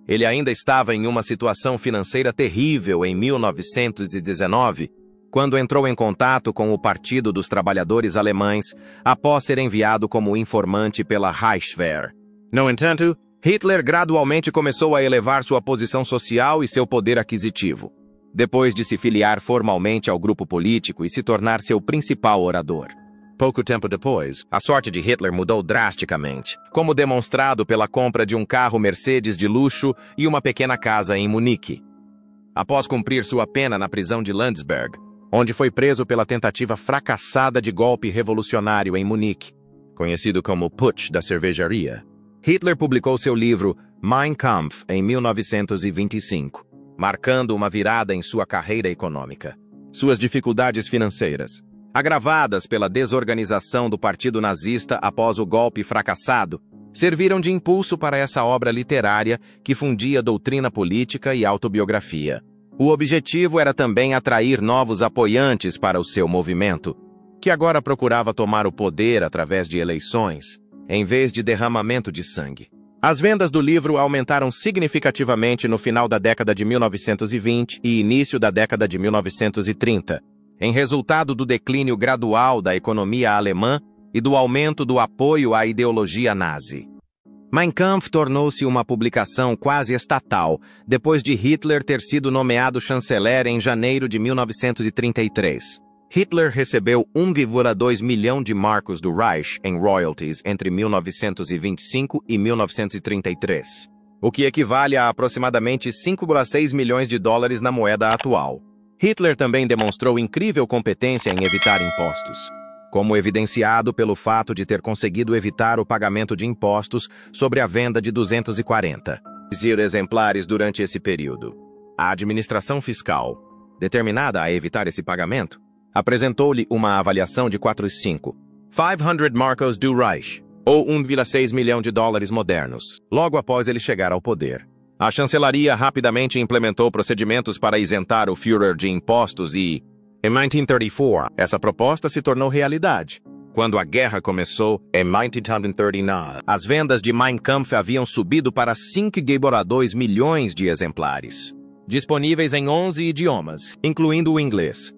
A: Ele ainda estava em uma situação financeira terrível em 1919, quando entrou em contato com o Partido dos Trabalhadores Alemães após ser enviado como informante pela Reichswehr. No entanto, Hitler gradualmente começou a elevar sua posição social e seu poder aquisitivo, depois de se filiar formalmente ao grupo político e se tornar seu principal orador. Pouco tempo depois, a sorte de Hitler mudou drasticamente, como demonstrado pela compra de um carro Mercedes de luxo e uma pequena casa em Munique. Após cumprir sua pena na prisão de Landsberg, onde foi preso pela tentativa fracassada de golpe revolucionário em Munique, conhecido como Putsch da cervejaria, Hitler publicou seu livro Mein Kampf em 1925, marcando uma virada em sua carreira econômica. Suas dificuldades financeiras, agravadas pela desorganização do Partido Nazista após o golpe fracassado, serviram de impulso para essa obra literária que fundia doutrina política e autobiografia. O objetivo era também atrair novos apoiantes para o seu movimento, que agora procurava tomar o poder através de eleições, em vez de derramamento de sangue. As vendas do livro aumentaram significativamente no final da década de 1920 e início da década de 1930, em resultado do declínio gradual da economia alemã e do aumento do apoio à ideologia nazi. Mein Kampf tornou-se uma publicação quase estatal, depois de Hitler ter sido nomeado chanceler em janeiro de 1933. Hitler recebeu 1,2 milhão de marcos do Reich em royalties entre 1925 e 1933, o que equivale a aproximadamente 5,6 milhões de dólares na moeda atual. Hitler também demonstrou incrível competência em evitar impostos, como evidenciado pelo fato de ter conseguido evitar o pagamento de impostos sobre a venda de 240 exemplares durante esse período. A administração fiscal, determinada a evitar esse pagamento, apresentou-lhe uma avaliação de 500 marcos do Reich, ou 1,6 milhão de dólares modernos, logo após ele chegar ao poder. A chancelaria rapidamente implementou procedimentos para isentar o Führer de impostos e, em 1934, essa proposta se tornou realidade. Quando a guerra começou, em 1939, as vendas de Mein Kampf haviam subido para 5,2 milhões de exemplares, disponíveis em 11 idiomas, incluindo o inglês.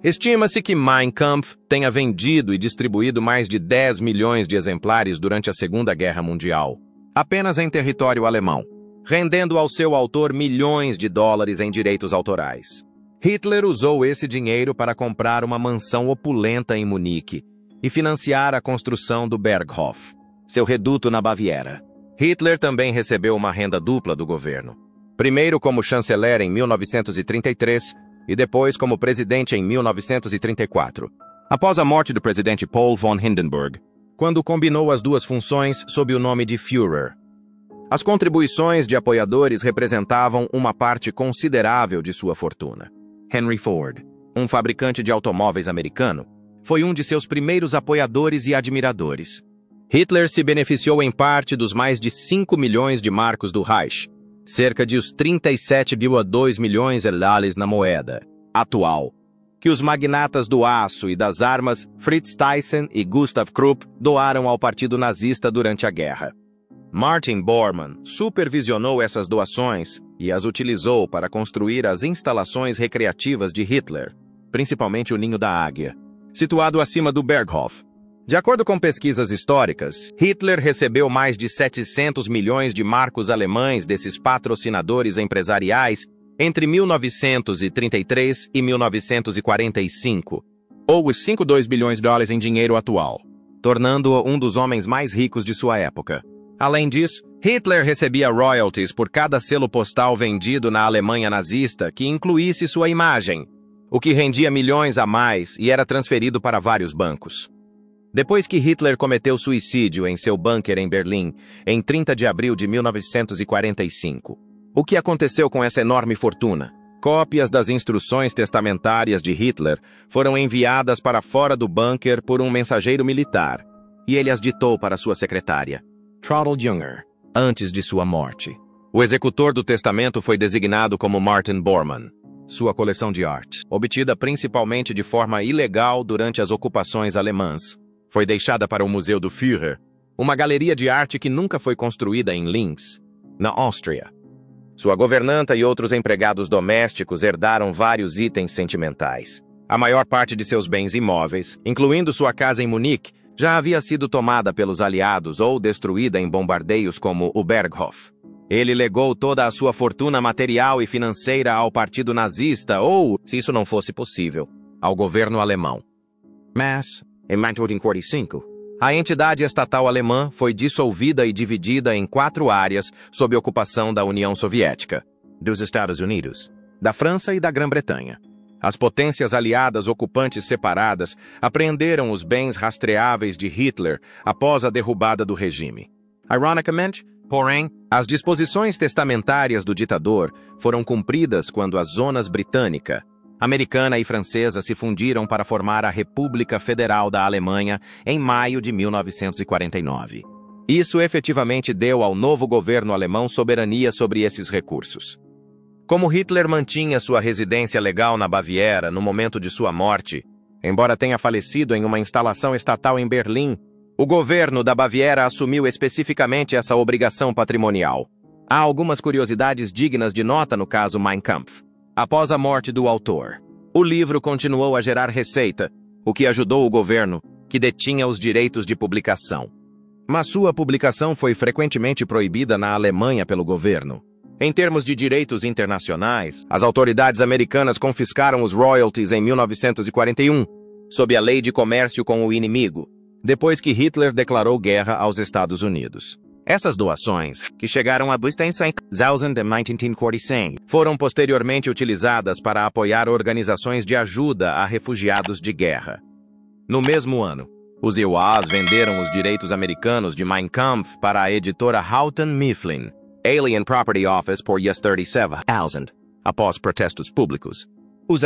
A: Estima-se que Mein Kampf tenha vendido e distribuído mais de 10 milhões de exemplares durante a Segunda Guerra Mundial, apenas em território alemão, rendendo ao seu autor milhões de dólares em direitos autorais. Hitler usou esse dinheiro para comprar uma mansão opulenta em Munique e financiar a construção do Berghof, seu reduto na Baviera. Hitler também recebeu uma renda dupla do governo, primeiro como chanceler em 1933 e depois como presidente em 1934, após a morte do presidente Paul von Hindenburg, quando combinou as duas funções sob o nome de Führer. As contribuições de apoiadores representavam uma parte considerável de sua fortuna. Henry Ford, um fabricante de automóveis americano, foi um de seus primeiros apoiadores e admiradores. Hitler se beneficiou em parte dos mais de 5 milhões de marcos do Reich, cerca de os 37,2 milhões de dólares na moeda atual, que os magnatas do aço e das armas Fritz Thyssen e Gustav Krupp doaram ao partido nazista durante a guerra. Martin Bormann supervisionou essas doações e as utilizou para construir as instalações recreativas de Hitler, principalmente o Ninho da Águia, situado acima do Berghof. De acordo com pesquisas históricas, Hitler recebeu mais de 700 milhões de marcos alemães desses patrocinadores empresariais entre 1933 e 1945, ou os 5,2 bilhões de dólares em dinheiro atual, tornando-o um dos homens mais ricos de sua época. Além disso, Hitler recebia royalties por cada selo postal vendido na Alemanha nazista que incluísse sua imagem, o que rendia milhões a mais e era transferido para vários bancos. Depois que Hitler cometeu suicídio em seu bunker em Berlim, em 30 de abril de 1945, o que aconteceu com essa enorme fortuna? Cópias das instruções testamentárias de Hitler foram enviadas para fora do bunker por um mensageiro militar, e ele as ditou para sua secretária, Traudl Junger, antes de sua morte. O executor do testamento foi designado como Martin Bormann. Sua coleção de arte, obtida principalmente de forma ilegal durante as ocupações alemãs, foi deixada para o Museu do Führer, uma galeria de arte que nunca foi construída em Linz, na Áustria. Sua governanta e outros empregados domésticos herdaram vários itens sentimentais. A maior parte de seus bens imóveis, incluindo sua casa em Munique, já havia sido tomada pelos aliados ou destruída em bombardeios como o Berghof. Ele legou toda a sua fortuna material e financeira ao partido nazista ou, se isso não fosse possível, ao governo alemão. Mas, em 1945, a entidade estatal alemã foi dissolvida e dividida em 4 áreas sob ocupação da União Soviética, dos Estados Unidos, da França e da Grã-Bretanha. As potências aliadas ocupantes separadas apreenderam os bens rastreáveis de Hitler após a derrubada do regime. Ironicamente, porém, as disposições testamentárias do ditador foram cumpridas quando as zonas britânica, americana e francesa se fundiram para formar a República Federal da Alemanha em maio de 1949. Isso efetivamente deu ao novo governo alemão soberania sobre esses recursos. Como Hitler mantinha sua residência legal na Baviera no momento de sua morte, embora tenha falecido em uma instalação estatal em Berlim, o governo da Baviera assumiu especificamente essa obrigação patrimonial. Há algumas curiosidades dignas de nota no caso Mein Kampf. Após a morte do autor, o livro continuou a gerar receita, o que ajudou o governo, que detinha os direitos de publicação. Mas sua publicação foi frequentemente proibida na Alemanha pelo governo. Em termos de direitos internacionais, as autoridades americanas confiscaram os royalties em 1941, sob a Lei de Comércio com o Inimigo, depois que Hitler declarou guerra aos Estados Unidos. Essas doações, que chegaram a 200.000 em 1945, foram posteriormente utilizadas para apoiar organizações de ajuda a refugiados de guerra. No mesmo ano, os IUAs venderam os direitos americanos de Mein Kampf para a editora Houghton Mifflin, Alien Property Office por US$37,000, após protestos públicos. Os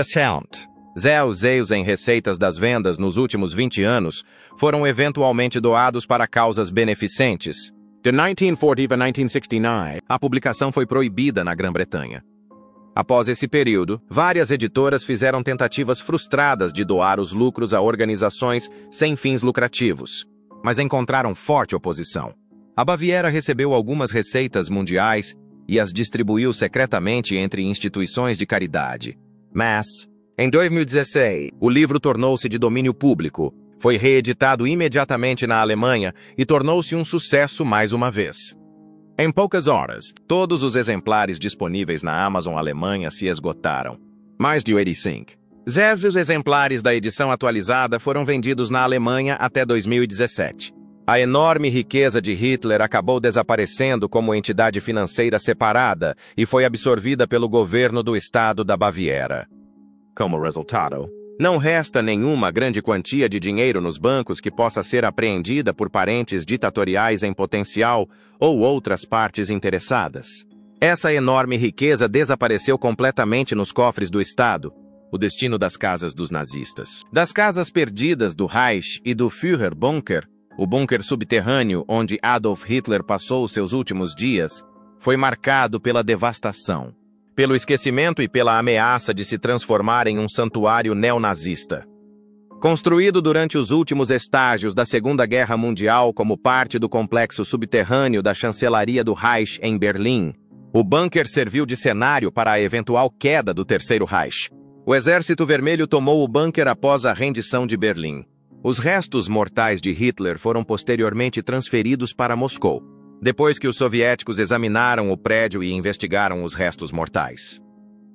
A: zeus em receitas das vendas nos últimos 20 anos foram eventualmente doados para causas beneficentes. De 1940 a 1969, a publicação foi proibida na Grã-Bretanha. Após esse período, várias editoras fizeram tentativas frustradas de doar os lucros a organizações sem fins lucrativos, mas encontraram forte oposição. A Baviera recebeu algumas receitas mundiais e as distribuiu secretamente entre instituições de caridade. Mas, em 2016, o livro tornou-se de domínio público, foi reeditado imediatamente na Alemanha e tornou-se um sucesso mais uma vez. Em poucas horas, todos os exemplares disponíveis na Amazon Alemanha se esgotaram. Mais de 85. Os exemplares da edição atualizada foram vendidos na Alemanha até 2017. A enorme riqueza de Hitler acabou desaparecendo como entidade financeira separada e foi absorvida pelo governo do estado da Baviera. Como resultado, não resta nenhuma grande quantia de dinheiro nos bancos que possa ser apreendida por parentes ditatoriais em potencial ou outras partes interessadas. Essa enorme riqueza desapareceu completamente nos cofres do Estado, o destino das casas dos nazistas. Das casas perdidas do Reich e do Führerbunker, o bunker subterrâneo onde Adolf Hitler passou seus últimos dias, foi marcado pela devastação, pelo esquecimento e pela ameaça de se transformar em um santuário neonazista. Construído durante os últimos estágios da Segunda Guerra Mundial como parte do complexo subterrâneo da chancelaria do Reich em Berlim, o bunker serviu de cenário para a eventual queda do Terceiro Reich. O Exército Vermelho tomou o bunker após a rendição de Berlim. Os restos mortais de Hitler foram posteriormente transferidos para Moscou, depois que os soviéticos examinaram o prédio e investigaram os restos mortais.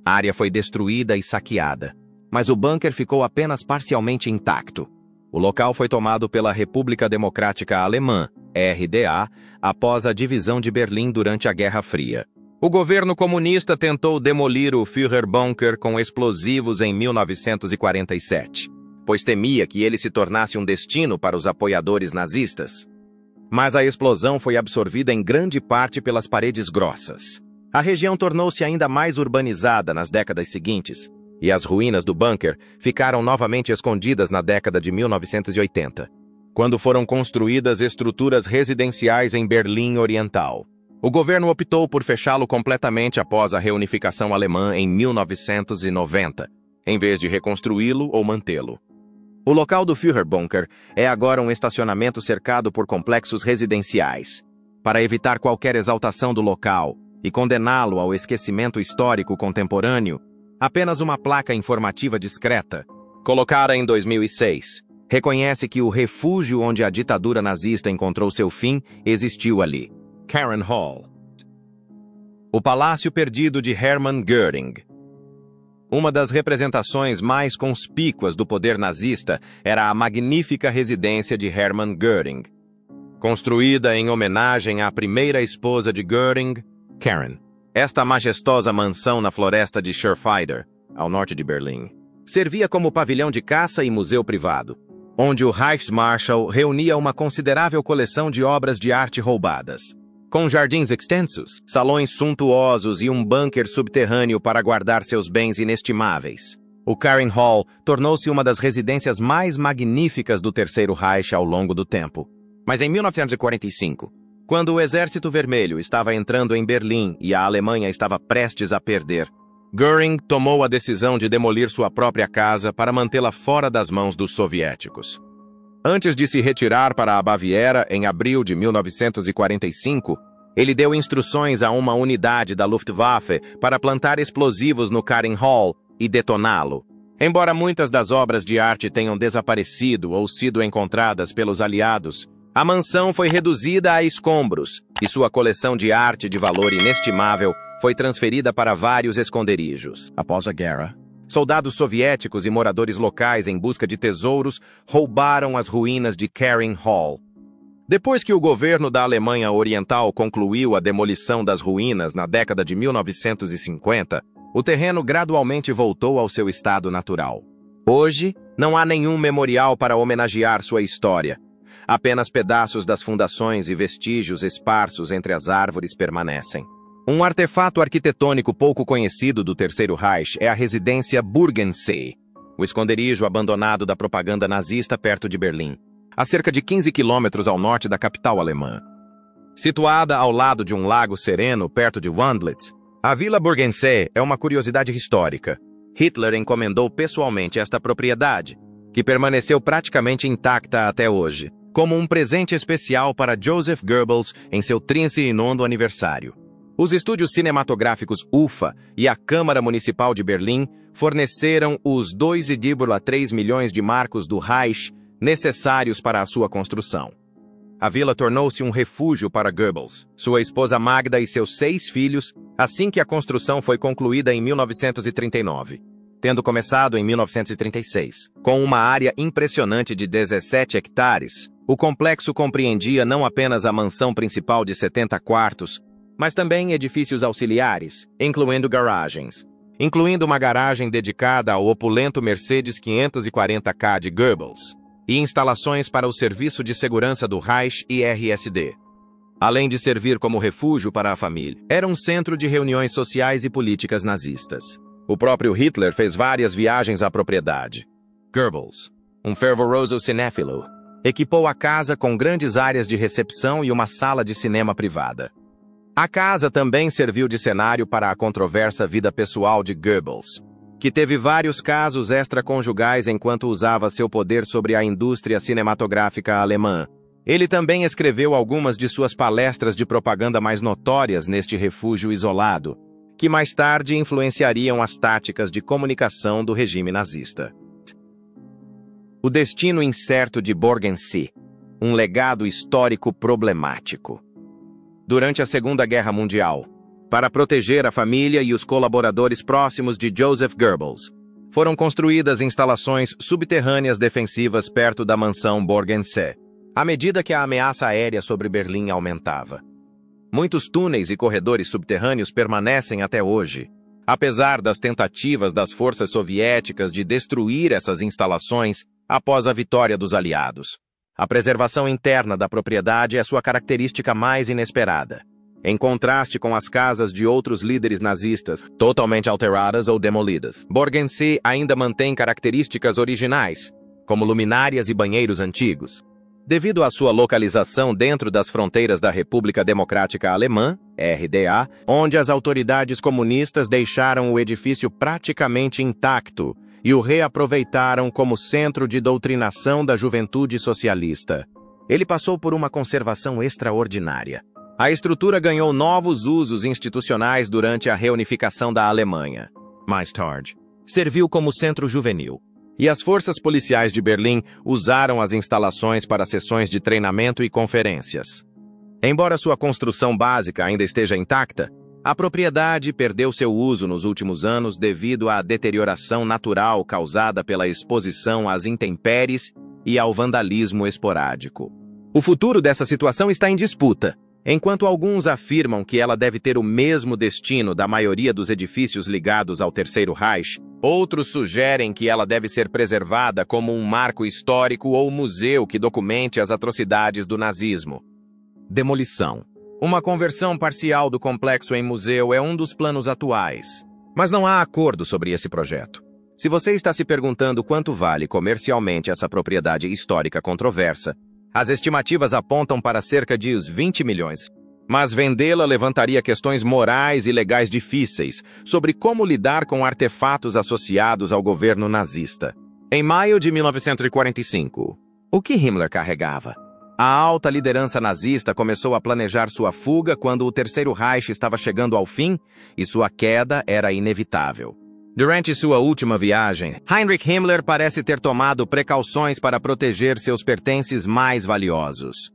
A: A área foi destruída e saqueada, mas o bunker ficou apenas parcialmente intacto. O local foi tomado pela República Democrática Alemã, RDA, após a divisão de Berlim durante a Guerra Fria. O governo comunista tentou demolir o Führerbunker com explosivos em 1947, pois temia que ele se tornasse um destino para os apoiadores nazistas. Mas a explosão foi absorvida em grande parte pelas paredes grossas. A região tornou-se ainda mais urbanizada nas décadas seguintes, e as ruínas do bunker ficaram novamente escondidas na década de 1980, quando foram construídas estruturas residenciais em Berlim Oriental. O governo optou por fechá-lo completamente após a reunificação alemã em 1990, em vez de reconstruí-lo ou mantê-lo. O local do Führerbunker é agora um estacionamento cercado por complexos residenciais. Para evitar qualquer exaltação do local e condená-lo ao esquecimento histórico contemporâneo, apenas uma placa informativa discreta, colocada em 2006, reconhece que o refúgio onde a ditadura nazista encontrou seu fim existiu ali. Karen Hall. O Palácio Perdido de Hermann Göring. Uma das representações mais conspícuas do poder nazista era a magnífica residência de Hermann Göring. Construída em homenagem à primeira esposa de Göring, Karen. Esta majestosa mansão na floresta de Schürfeider, ao norte de Berlim, servia como pavilhão de caça e museu privado, onde o Reichsmarschall reunia uma considerável coleção de obras de arte roubadas. Com jardins extensos, salões suntuosos e um bunker subterrâneo para guardar seus bens inestimáveis, o Karen Hall tornou-se uma das residências mais magníficas do Terceiro Reich ao longo do tempo. Mas em 1945, quando o Exército Vermelho estava entrando em Berlim e a Alemanha estava prestes a perder, Göring tomou a decisão de demolir sua própria casa para mantê-la fora das mãos dos soviéticos. Antes de se retirar para a Baviera em abril de 1945, ele deu instruções a uma unidade da Luftwaffe para plantar explosivos no Karen Hall e detoná-lo. Embora muitas das obras de arte tenham desaparecido ou sido encontradas pelos aliados, a mansão foi reduzida a escombros e sua coleção de arte de valor inestimável foi transferida para vários esconderijos. Após a guerra, soldados soviéticos e moradores locais em busca de tesouros roubaram as ruínas de Karen Hall. Depois que o governo da Alemanha Oriental concluiu a demolição das ruínas na década de 1950, o terreno gradualmente voltou ao seu estado natural. Hoje, não há nenhum memorial para homenagear sua história. Apenas pedaços das fundações e vestígios esparsos entre as árvores permanecem. Um artefato arquitetônico pouco conhecido do Terceiro Reich é a residência Burgensee, o esconderijo abandonado da propaganda nazista perto de Berlim, a cerca de 15 quilômetros ao norte da capital alemã. Situada ao lado de um lago sereno perto de Wandlitz, a Vila Burgensee é uma curiosidade histórica. Hitler encomendou pessoalmente esta propriedade, que permaneceu praticamente intacta até hoje, como um presente especial para Joseph Goebbels em seu 39º aniversário. Os estúdios cinematográficos UFA e a Câmara Municipal de Berlim forneceram os 2,3 milhões de marcos do Reich necessários para a sua construção. A vila tornou-se um refúgio para Goebbels, sua esposa Magda e seus 6 filhos, assim que a construção foi concluída em 1939, tendo começado em 1936. Com uma área impressionante de 17 hectares, o complexo compreendia não apenas a mansão principal de 70 quartos, mas também edifícios auxiliares, incluindo garagens, incluindo uma garagem dedicada ao opulento Mercedes 540K de Goebbels, e instalações para o Serviço de Segurança do Reich e RSD. Além de servir como refúgio para a família, era um centro de reuniões sociais e políticas nazistas. O próprio Hitler fez várias viagens à propriedade. Goebbels, um fervoroso cinéfilo, equipou a casa com grandes áreas de recepção e uma sala de cinema privada. A casa também serviu de cenário para a controversa vida pessoal de Goebbels, que teve vários casos extraconjugais enquanto usava seu poder sobre a indústria cinematográfica alemã. Ele também escreveu algumas de suas palestras de propaganda mais notórias neste refúgio isolado, que mais tarde influenciariam as táticas de comunicação do regime nazista. O destino incerto de Burgensee, um legado histórico problemático. Durante a Segunda Guerra Mundial, para proteger a família e os colaboradores próximos de Joseph Goebbels, foram construídas instalações subterrâneas defensivas perto da mansão Borgensee, à medida que a ameaça aérea sobre Berlim aumentava. Muitos túneis e corredores subterrâneos permanecem até hoje. Apesar das tentativas das forças soviéticas de destruir essas instalações após a vitória dos aliados, a preservação interna da propriedade é sua característica mais inesperada. Em contraste com as casas de outros líderes nazistas, totalmente alteradas ou demolidas, Borgensee ainda mantém características originais, como luminárias e banheiros antigos. Devido à sua localização dentro das fronteiras da República Democrática Alemã, RDA, onde as autoridades comunistas deixaram o edifício praticamente intacto e o reaproveitaram como centro de doutrinação da juventude socialista. Ele passou por uma conservação extraordinária. A estrutura ganhou novos usos institucionais durante a reunificação da Alemanha. Mais tarde, serviu como centro juvenil. E as forças policiais de Berlim usaram as instalações para sessões de treinamento e conferências. Embora sua construção básica ainda esteja intacta, a propriedade perdeu seu uso nos últimos anos devido à deterioração natural causada pela exposição às intempéries e ao vandalismo esporádico. O futuro dessa situação está em disputa. Enquanto alguns afirmam que ela deve ter o mesmo destino da maioria dos edifícios ligados ao Terceiro Reich, outros sugerem que ela deve ser preservada como um marco histórico ou museu que documente as atrocidades do nazismo. Demolição. Uma conversão parcial do complexo em museu é um dos planos atuais, mas não há acordo sobre esse projeto. Se você está se perguntando quanto vale comercialmente essa propriedade histórica controversa, as estimativas apontam para cerca de 20 milhões. Mas vendê-la levantaria questões morais e legais difíceis sobre como lidar com artefatos associados ao governo nazista. Em maio de 1945, o que Himmler carregava? A alta liderança nazista começou a planejar sua fuga quando o Terceiro Reich estava chegando ao fim e sua queda era inevitável. Durante sua última viagem, Heinrich Himmler parece ter tomado precauções para proteger seus pertences mais valiosos.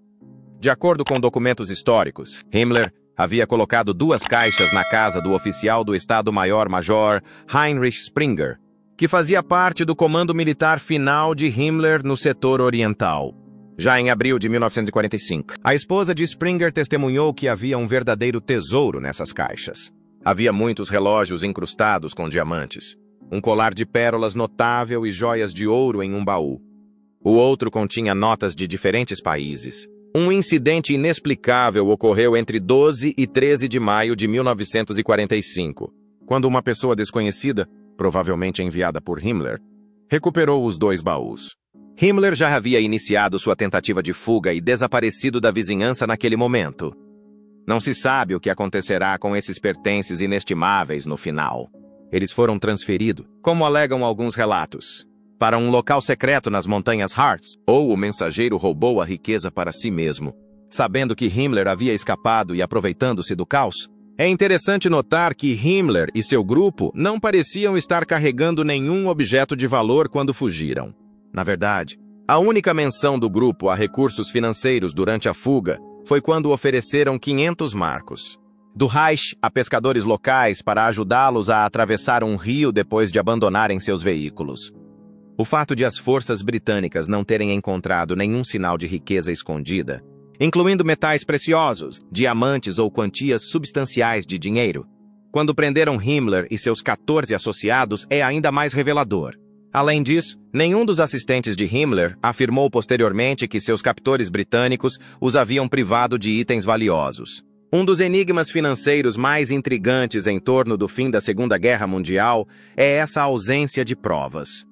A: De acordo com documentos históricos, Himmler havia colocado 2 caixas na casa do oficial do Estado-Maior-Major Heinrich Springer, que fazia parte do comando militar final de Himmler no setor oriental. Já em abril de 1945, a esposa de Springer testemunhou que havia um verdadeiro tesouro nessas caixas. Havia muitos relógios incrustados com diamantes, um colar de pérolas notável e joias de ouro em um baú. O outro continha notas de diferentes países. Um incidente inexplicável ocorreu entre 12 e 13 de maio de 1945, quando uma pessoa desconhecida, provavelmente enviada por Himmler, recuperou os 2 baús. Himmler já havia iniciado sua tentativa de fuga e desaparecido da vizinhança naquele momento. Não se sabe o que acontecerá com esses pertences inestimáveis no final. Eles foram transferidos, como alegam alguns relatos, para um local secreto nas montanhas Harz, ou o mensageiro roubou a riqueza para si mesmo. Sabendo que Himmler havia escapado e aproveitando-se do caos, é interessante notar que Himmler e seu grupo não pareciam estar carregando nenhum objeto de valor quando fugiram. Na verdade, a única menção do grupo a recursos financeiros durante a fuga foi quando ofereceram 500 marcos do Reich a pescadores locais para ajudá-los a atravessar um rio depois de abandonarem seus veículos. O fato de as forças britânicas não terem encontrado nenhum sinal de riqueza escondida, incluindo metais preciosos, diamantes ou quantias substanciais de dinheiro, quando prenderam Himmler e seus 14 associados, é ainda mais revelador. Além disso, nenhum dos assistentes de Himmler afirmou posteriormente que seus captores britânicos os haviam privado de itens valiosos. Um dos enigmas financeiros mais intrigantes em torno do fim da Segunda Guerra Mundial é essa ausência de provas.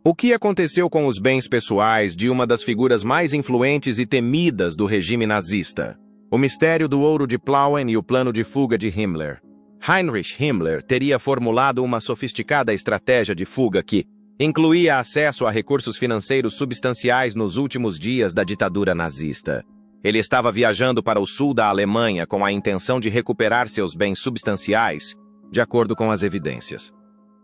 A: O que aconteceu com os bens pessoais de uma das figuras mais influentes e temidas do regime nazista? O mistério do ouro de Plauen e o plano de fuga de Himmler. Heinrich Himmler teria formulado uma sofisticada estratégia de fuga que incluía acesso a recursos financeiros substanciais nos últimos dias da ditadura nazista. Ele estava viajando para o sul da Alemanha com a intenção de recuperar seus bens substanciais, de acordo com as evidências.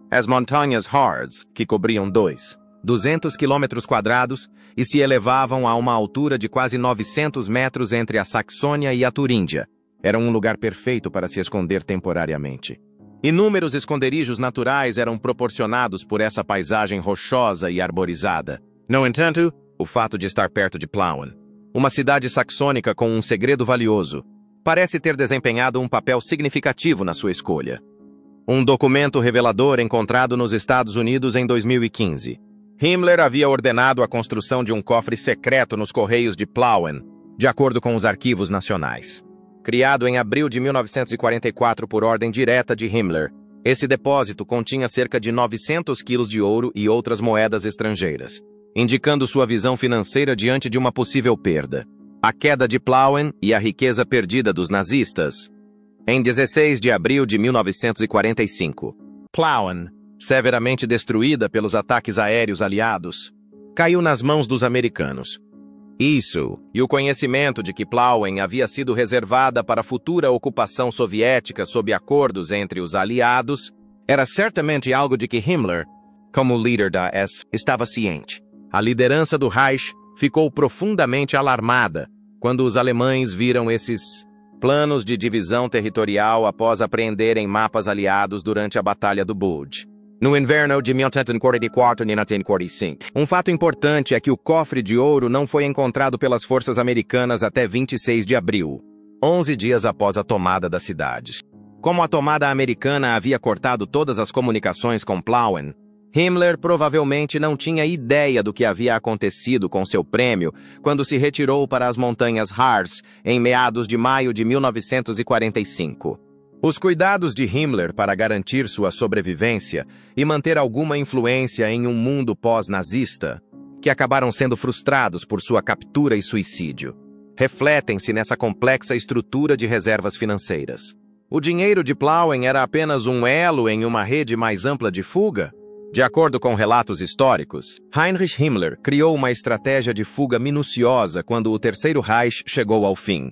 A: As montanhas Harz, que cobriam 200 quilômetros quadrados e se elevavam a uma altura de quase 900 metros entre a Saxônia e a Turíndia, eram um lugar perfeito para se esconder temporariamente. Inúmeros esconderijos naturais eram proporcionados por essa paisagem rochosa e arborizada. No entanto, o fato de estar perto de Plauen, uma cidade saxônica com um segredo valioso, parece ter desempenhado um papel significativo na sua escolha. Um documento revelador encontrado nos Estados Unidos em 2015. Himmler havia ordenado a construção de um cofre secreto nos Correios de Plauen, de acordo com os arquivos nacionais. Criado em abril de 1944 por ordem direta de Himmler, esse depósito continha cerca de 900 quilos de ouro e outras moedas estrangeiras, indicando sua visão financeira diante de uma possível perda. A queda de Plauen e a riqueza perdida dos nazistas. Em 16 de abril de 1945, Plauen, severamente destruída pelos ataques aéreos aliados, caiu nas mãos dos americanos. Isso, e o conhecimento de que Plauen havia sido reservada para futura ocupação soviética sob acordos entre os aliados, era certamente algo de que Himmler, como líder da SS, estava ciente. A liderança do Reich ficou profundamente alarmada quando os alemães viram esses planos de divisão territorial após apreenderem mapas aliados durante a Batalha do Bulge, no inverno de 1944 e 1945. Um fato importante é que o cofre de ouro não foi encontrado pelas forças americanas até 26 de abril, 11 dias após a tomada da cidade. Como a tomada americana havia cortado todas as comunicações com Plauen, Himmler provavelmente não tinha ideia do que havia acontecido com seu prêmio quando se retirou para as montanhas Harz em meados de maio de 1945. Os cuidados de Himmler para garantir sua sobrevivência e manter alguma influência em um mundo pós-nazista, que acabaram sendo frustrados por sua captura e suicídio, refletem-se nessa complexa estrutura de reservas financeiras. O dinheiro de Plauen era apenas um elo em uma rede mais ampla de fuga? De acordo com relatos históricos, Heinrich Himmler criou uma estratégia de fuga minuciosa quando o Terceiro Reich chegou ao fim.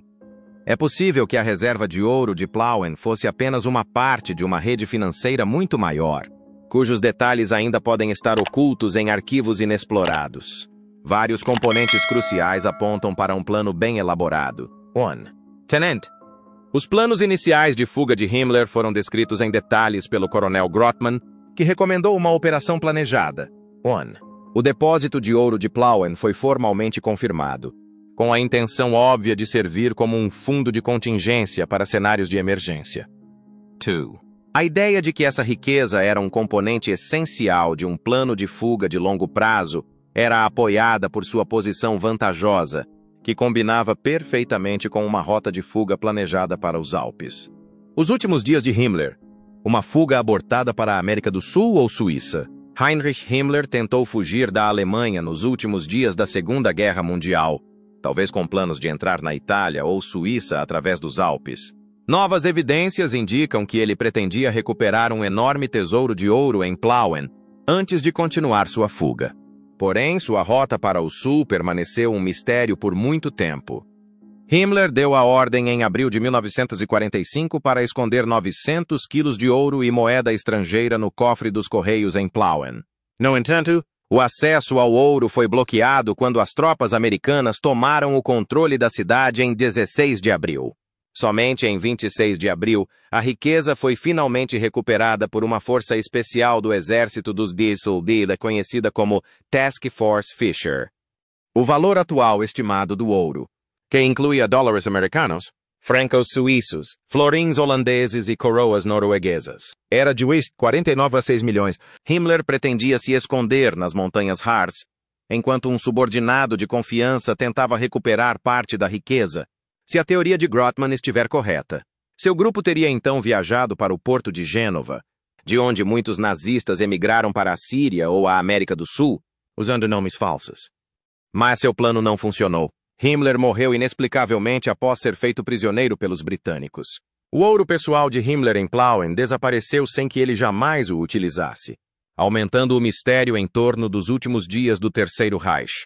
A: É possível que a reserva de ouro de Plauen fosse apenas uma parte de uma rede financeira muito maior, cujos detalhes ainda podem estar ocultos em arquivos inexplorados. Vários componentes cruciais apontam para um plano bem elaborado. 1. Tenente. Os planos iniciais de fuga de Himmler foram descritos em detalhes pelo coronel Grothmann, que recomendou uma operação planejada. 1. O depósito de ouro de Plauen foi formalmente confirmado, com a intenção óbvia de servir como um fundo de contingência para cenários de emergência. 2. A ideia de que essa riqueza era um componente essencial de um plano de fuga de longo prazo era apoiada por sua posição vantajosa, que combinava perfeitamente com uma rota de fuga planejada para os Alpes. Os últimos dias de Himmler. Uma fuga abortada para a América do Sul ou Suíça? Heinrich Himmler tentou fugir da Alemanha nos últimos dias da Segunda Guerra Mundial, talvez com planos de entrar na Itália ou Suíça através dos Alpes. Novas evidências indicam que ele pretendia recuperar um enorme tesouro de ouro em Plauen antes de continuar sua fuga. Porém, sua rota para o sul permaneceu um mistério por muito tempo. Himmler deu a ordem em abril de 1945 para esconder 900 quilos de ouro e moeda estrangeira no cofre dos Correios em Plauen. No entanto, o acesso ao ouro foi bloqueado quando as tropas americanas tomaram o controle da cidade em 16 de abril. Somente em 26 de abril, a riqueza foi finalmente recuperada por uma força especial do Exército dos Diesel-Dille, conhecida como Task Force Fisher. O valor atual estimado do ouro, que incluía dólares americanos, francos suíços, florins holandeses e coroas norueguesas, era de 49 a 6 milhões. Himmler pretendia se esconder nas montanhas Harz, enquanto um subordinado de confiança tentava recuperar parte da riqueza, se a teoria de Grothmann estiver correta. Seu grupo teria então viajado para o porto de Gênova, de onde muitos nazistas emigraram para a Síria ou a América do Sul, usando nomes falsos. Mas seu plano não funcionou. Himmler morreu inexplicavelmente após ser feito prisioneiro pelos britânicos. O ouro pessoal de Himmler em Plauen desapareceu sem que ele jamais o utilizasse, aumentando o mistério em torno dos últimos dias do Terceiro Reich.